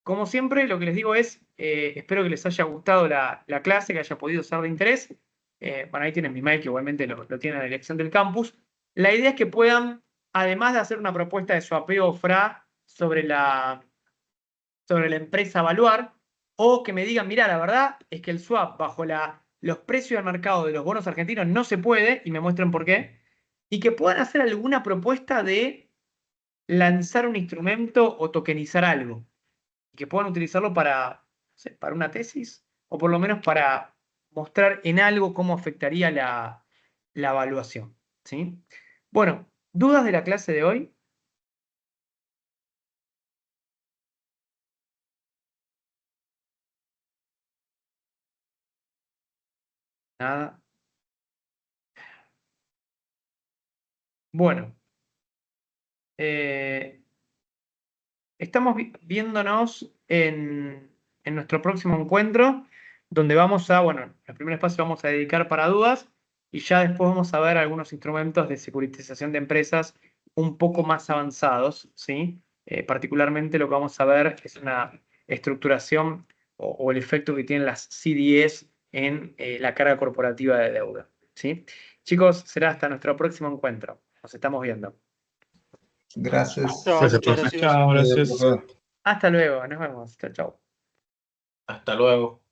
Como siempre, lo que les digo es, espero que les haya gustado la clase, que haya podido ser de interés. Bueno, ahí tienen mi mail, que igualmente lo tienen a la elección del campus. La idea es que puedan, además de hacer una propuesta de swapeo o FRA sobre la empresa a evaluar, o que me digan, mira, la verdad es que el swap bajo los precios del mercado de los bonos argentinos no se puede, y me muestren por qué, y que puedan hacer alguna propuesta de lanzar un instrumento o tokenizar algo, y que puedan utilizarlo para, no sé, para una tesis, o por lo menos para mostrar en algo cómo afectaría la evaluación, ¿sí? Bueno, ¿dudas de la clase de hoy? Nada. Bueno. Estamos viéndonos en nuestro próximo encuentro, donde vamos a, bueno, el primer espacio vamos a dedicar para dudas y ya después vamos a ver algunos instrumentos de securitización de empresas un poco más avanzados, ¿sí? Particularmente lo que vamos a ver es una estructuración o el efecto que tienen las CDS en la carga corporativa de deuda, ¿sí? Chicos, será hasta nuestro próximo encuentro. Nos estamos viendo. Gracias. Chao, Gracias, muchas profe. gracias. Chao, gracias. Hasta luego, nos vemos. Chao, chao. Hasta luego.